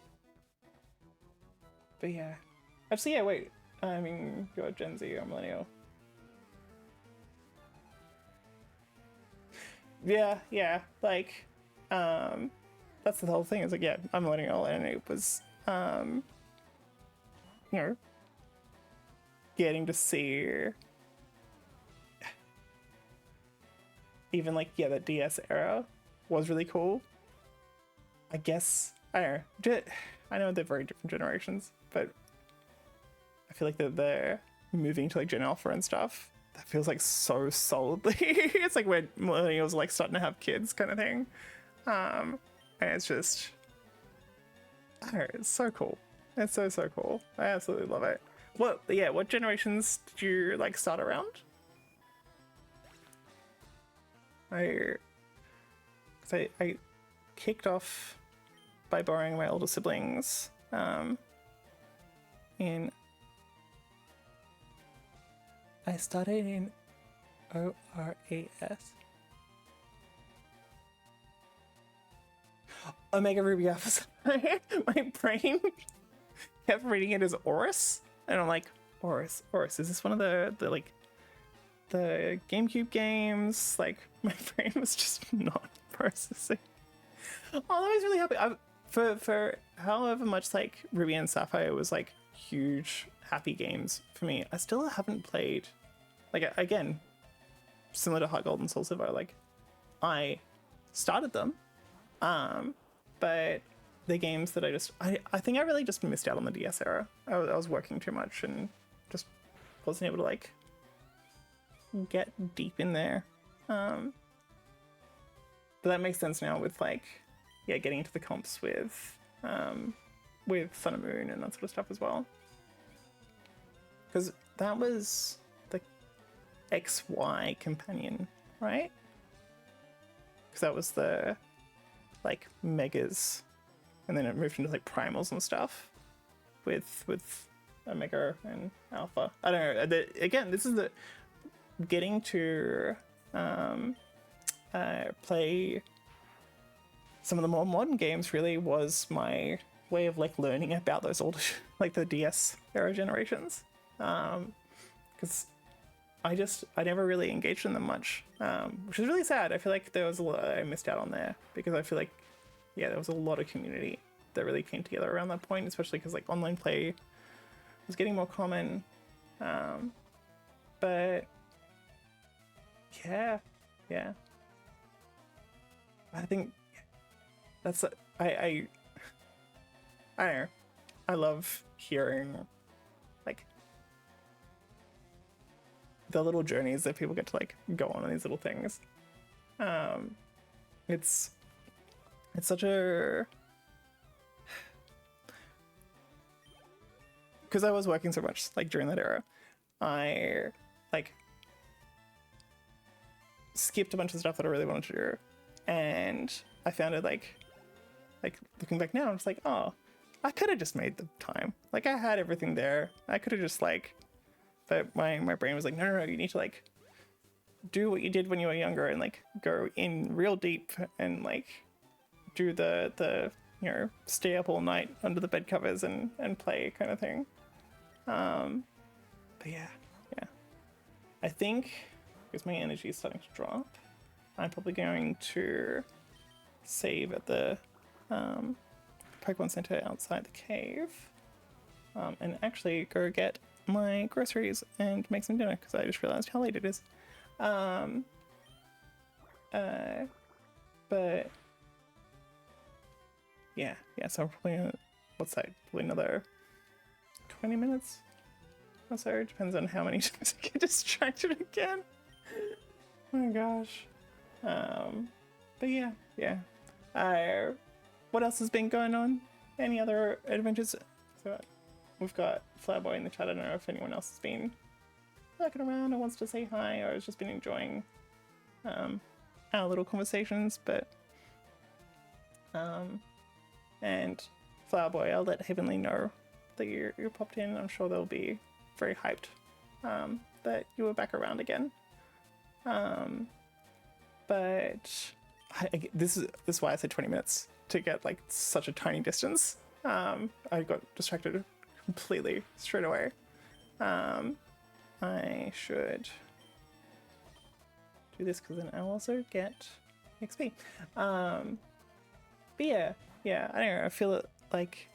yeah. Actually, yeah, wait. I mean, you're Gen Z or Millennial. Yeah. Like, that's the whole thing. Is like, yeah, I'm Millennial, and it was, you know, getting to see even like, yeah, that DS era was really cool. I guess, I don't know. I know they're very different generations, but I feel like they're moving to like Gen Alpha and stuff. That feels like so solidly. It's like where millennials are like starting to have kids kind of thing. And it's just, I don't know, it's so cool. It's so cool. I absolutely love it. What generations did you like start around? I kicked off by borrowing my older siblings I started in ORAS. Omega Ruby Alpha. My brain kept reading it as Oris, and I'm like, Oris. Is this one of the like the GameCube games? Like my brain was just not processing. Oh, that was really happy. For however much like Ruby and Sapphire was like huge happy games for me, I still haven't played, like, again, similar to Heart Gold and Soul Silver, like I started them, but the games that I think I really just missed out on the DS era. I was working too much and just wasn't able to like get deep in there. But that makes sense now with like, yeah, getting into the comps with Sun and Moon and that sort of stuff as well. Because that was the XY companion, right? because that was the like megas, and then it moved into like primals and stuff with Omega and Alpha. I don't know. Again, this is the getting to play some of the more modern games really was my way of like learning about those older like the DS era generations, because I never really engaged in them much, which is really sad. I feel like there was a lot I missed out on there, because I feel like there was a lot of community that really came together around that point, especially because like online play was getting more common. But yeah, I think that's I don't know. I love hearing like the little journeys that people get to like go on these little things. It's such a, because I was working so much like during that era, I like skipped a bunch of stuff that I really wanted to do, and I found it like looking back now, I'm just like, oh, I could have just made the time. Like I had everything there. I could have just like, but my brain was like, no, you need to like do what you did when you were younger and like go in real deep and like do the you know, stay up all night under the bed covers and play kind of thing. But yeah. I think because my energy is starting to drop, I'm probably going to save at the Pokemon Center outside the cave, and actually go get my groceries and make some dinner, because I just realized how late it is. But yeah, so probably what's that? Probably another 20 minutes or so. Depends on how many times I get distracted again. Oh my gosh. But yeah. What else has been going on? Any other adventures? So we've got Flowerboy in the chat. I don't know if anyone else has been lurking around or wants to say hi, or has just been enjoying our little conversations. But and Flowerboy, I'll let Heavenly know that you popped in. I'm sure they'll be very hyped that you were back around again. But this is why I said 20 minutes to get like such a tiny distance. I got distracted completely straight away. I should do this because then I'll also get XP. But yeah, I don't know. I feel it like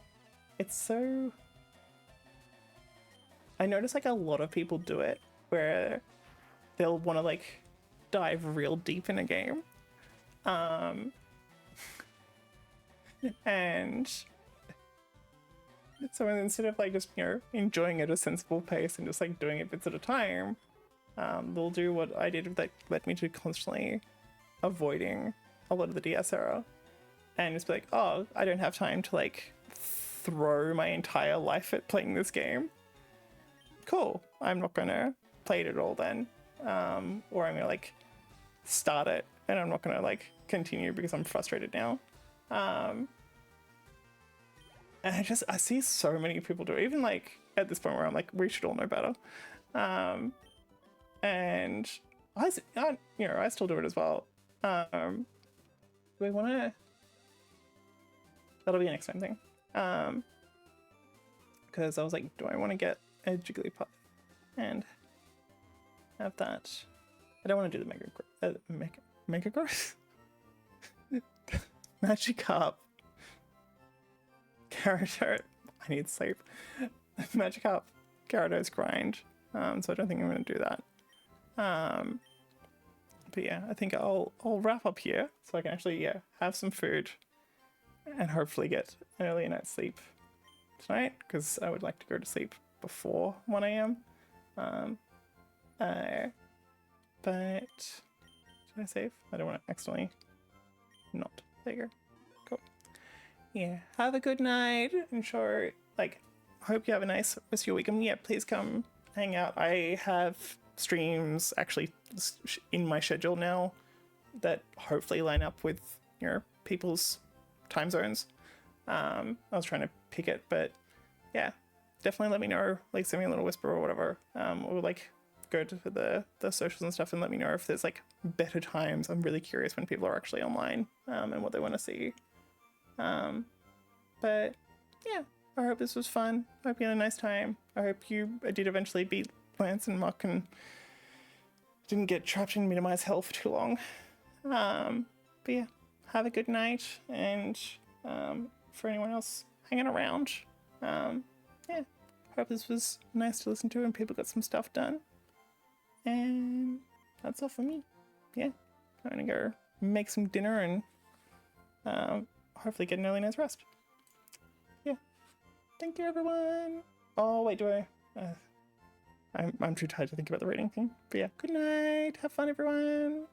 it's so. I notice like a lot of people do it where they'll want to like dive real deep in a game. And so instead of like just, you know, enjoying it at a sensible pace and just like doing it bits at a time, they'll do what I did that led me to constantly avoiding a lot of the DS era, and just be like, oh, I don't have time to like throw my entire life at playing this game. Cool, I'm not gonna play it at all then, or I'm gonna like start it and I'm not gonna like continue because I'm frustrated now. And I see so many people do it, even like at this point where I'm like, we should all know better. And I still do it as well. Do we want to? That'll be a next time thing. Because I was like, do I want to get a Jigglypuff and have that? I don't want to do the Mega Growth. Magikarp. Gyarados. I need sleep. Magikarp. Gyarados grind. So I don't think I'm going to do that. But yeah, I think I'll wrap up here so I can actually have some food and hopefully get an early night's sleep tonight, because I would like to go to sleep before 1 a.m. But should I save? I don't want to accidentally not. There you go. Cool. Yeah. Have a good night. I'm sure, like, hope you have a nice rest of your weekend. Yeah, please come hang out. I have streams actually in my schedule now that hopefully line up with people's time zones. I was trying to pick it, but yeah, definitely let me know. Like, send me a little whisper or whatever, or like go to the socials and stuff and let me know if there's like better times. I'm really curious when people are actually online, and what they want to see. But yeah, I hope this was fun. I hope you had a nice time. I hope I did eventually beat Lance and Muck and didn't get trapped in minimize hell for too long. But yeah, have a good night, and for anyone else hanging around, yeah, hope this was nice to listen to and people got some stuff done. And that's all for me. Yeah, I'm gonna go make some dinner and hopefully get an early night's rest. Yeah, thank you, everyone. Oh wait, do I? I'm too tired to think about the rating thing. But yeah, good night. Have fun, everyone.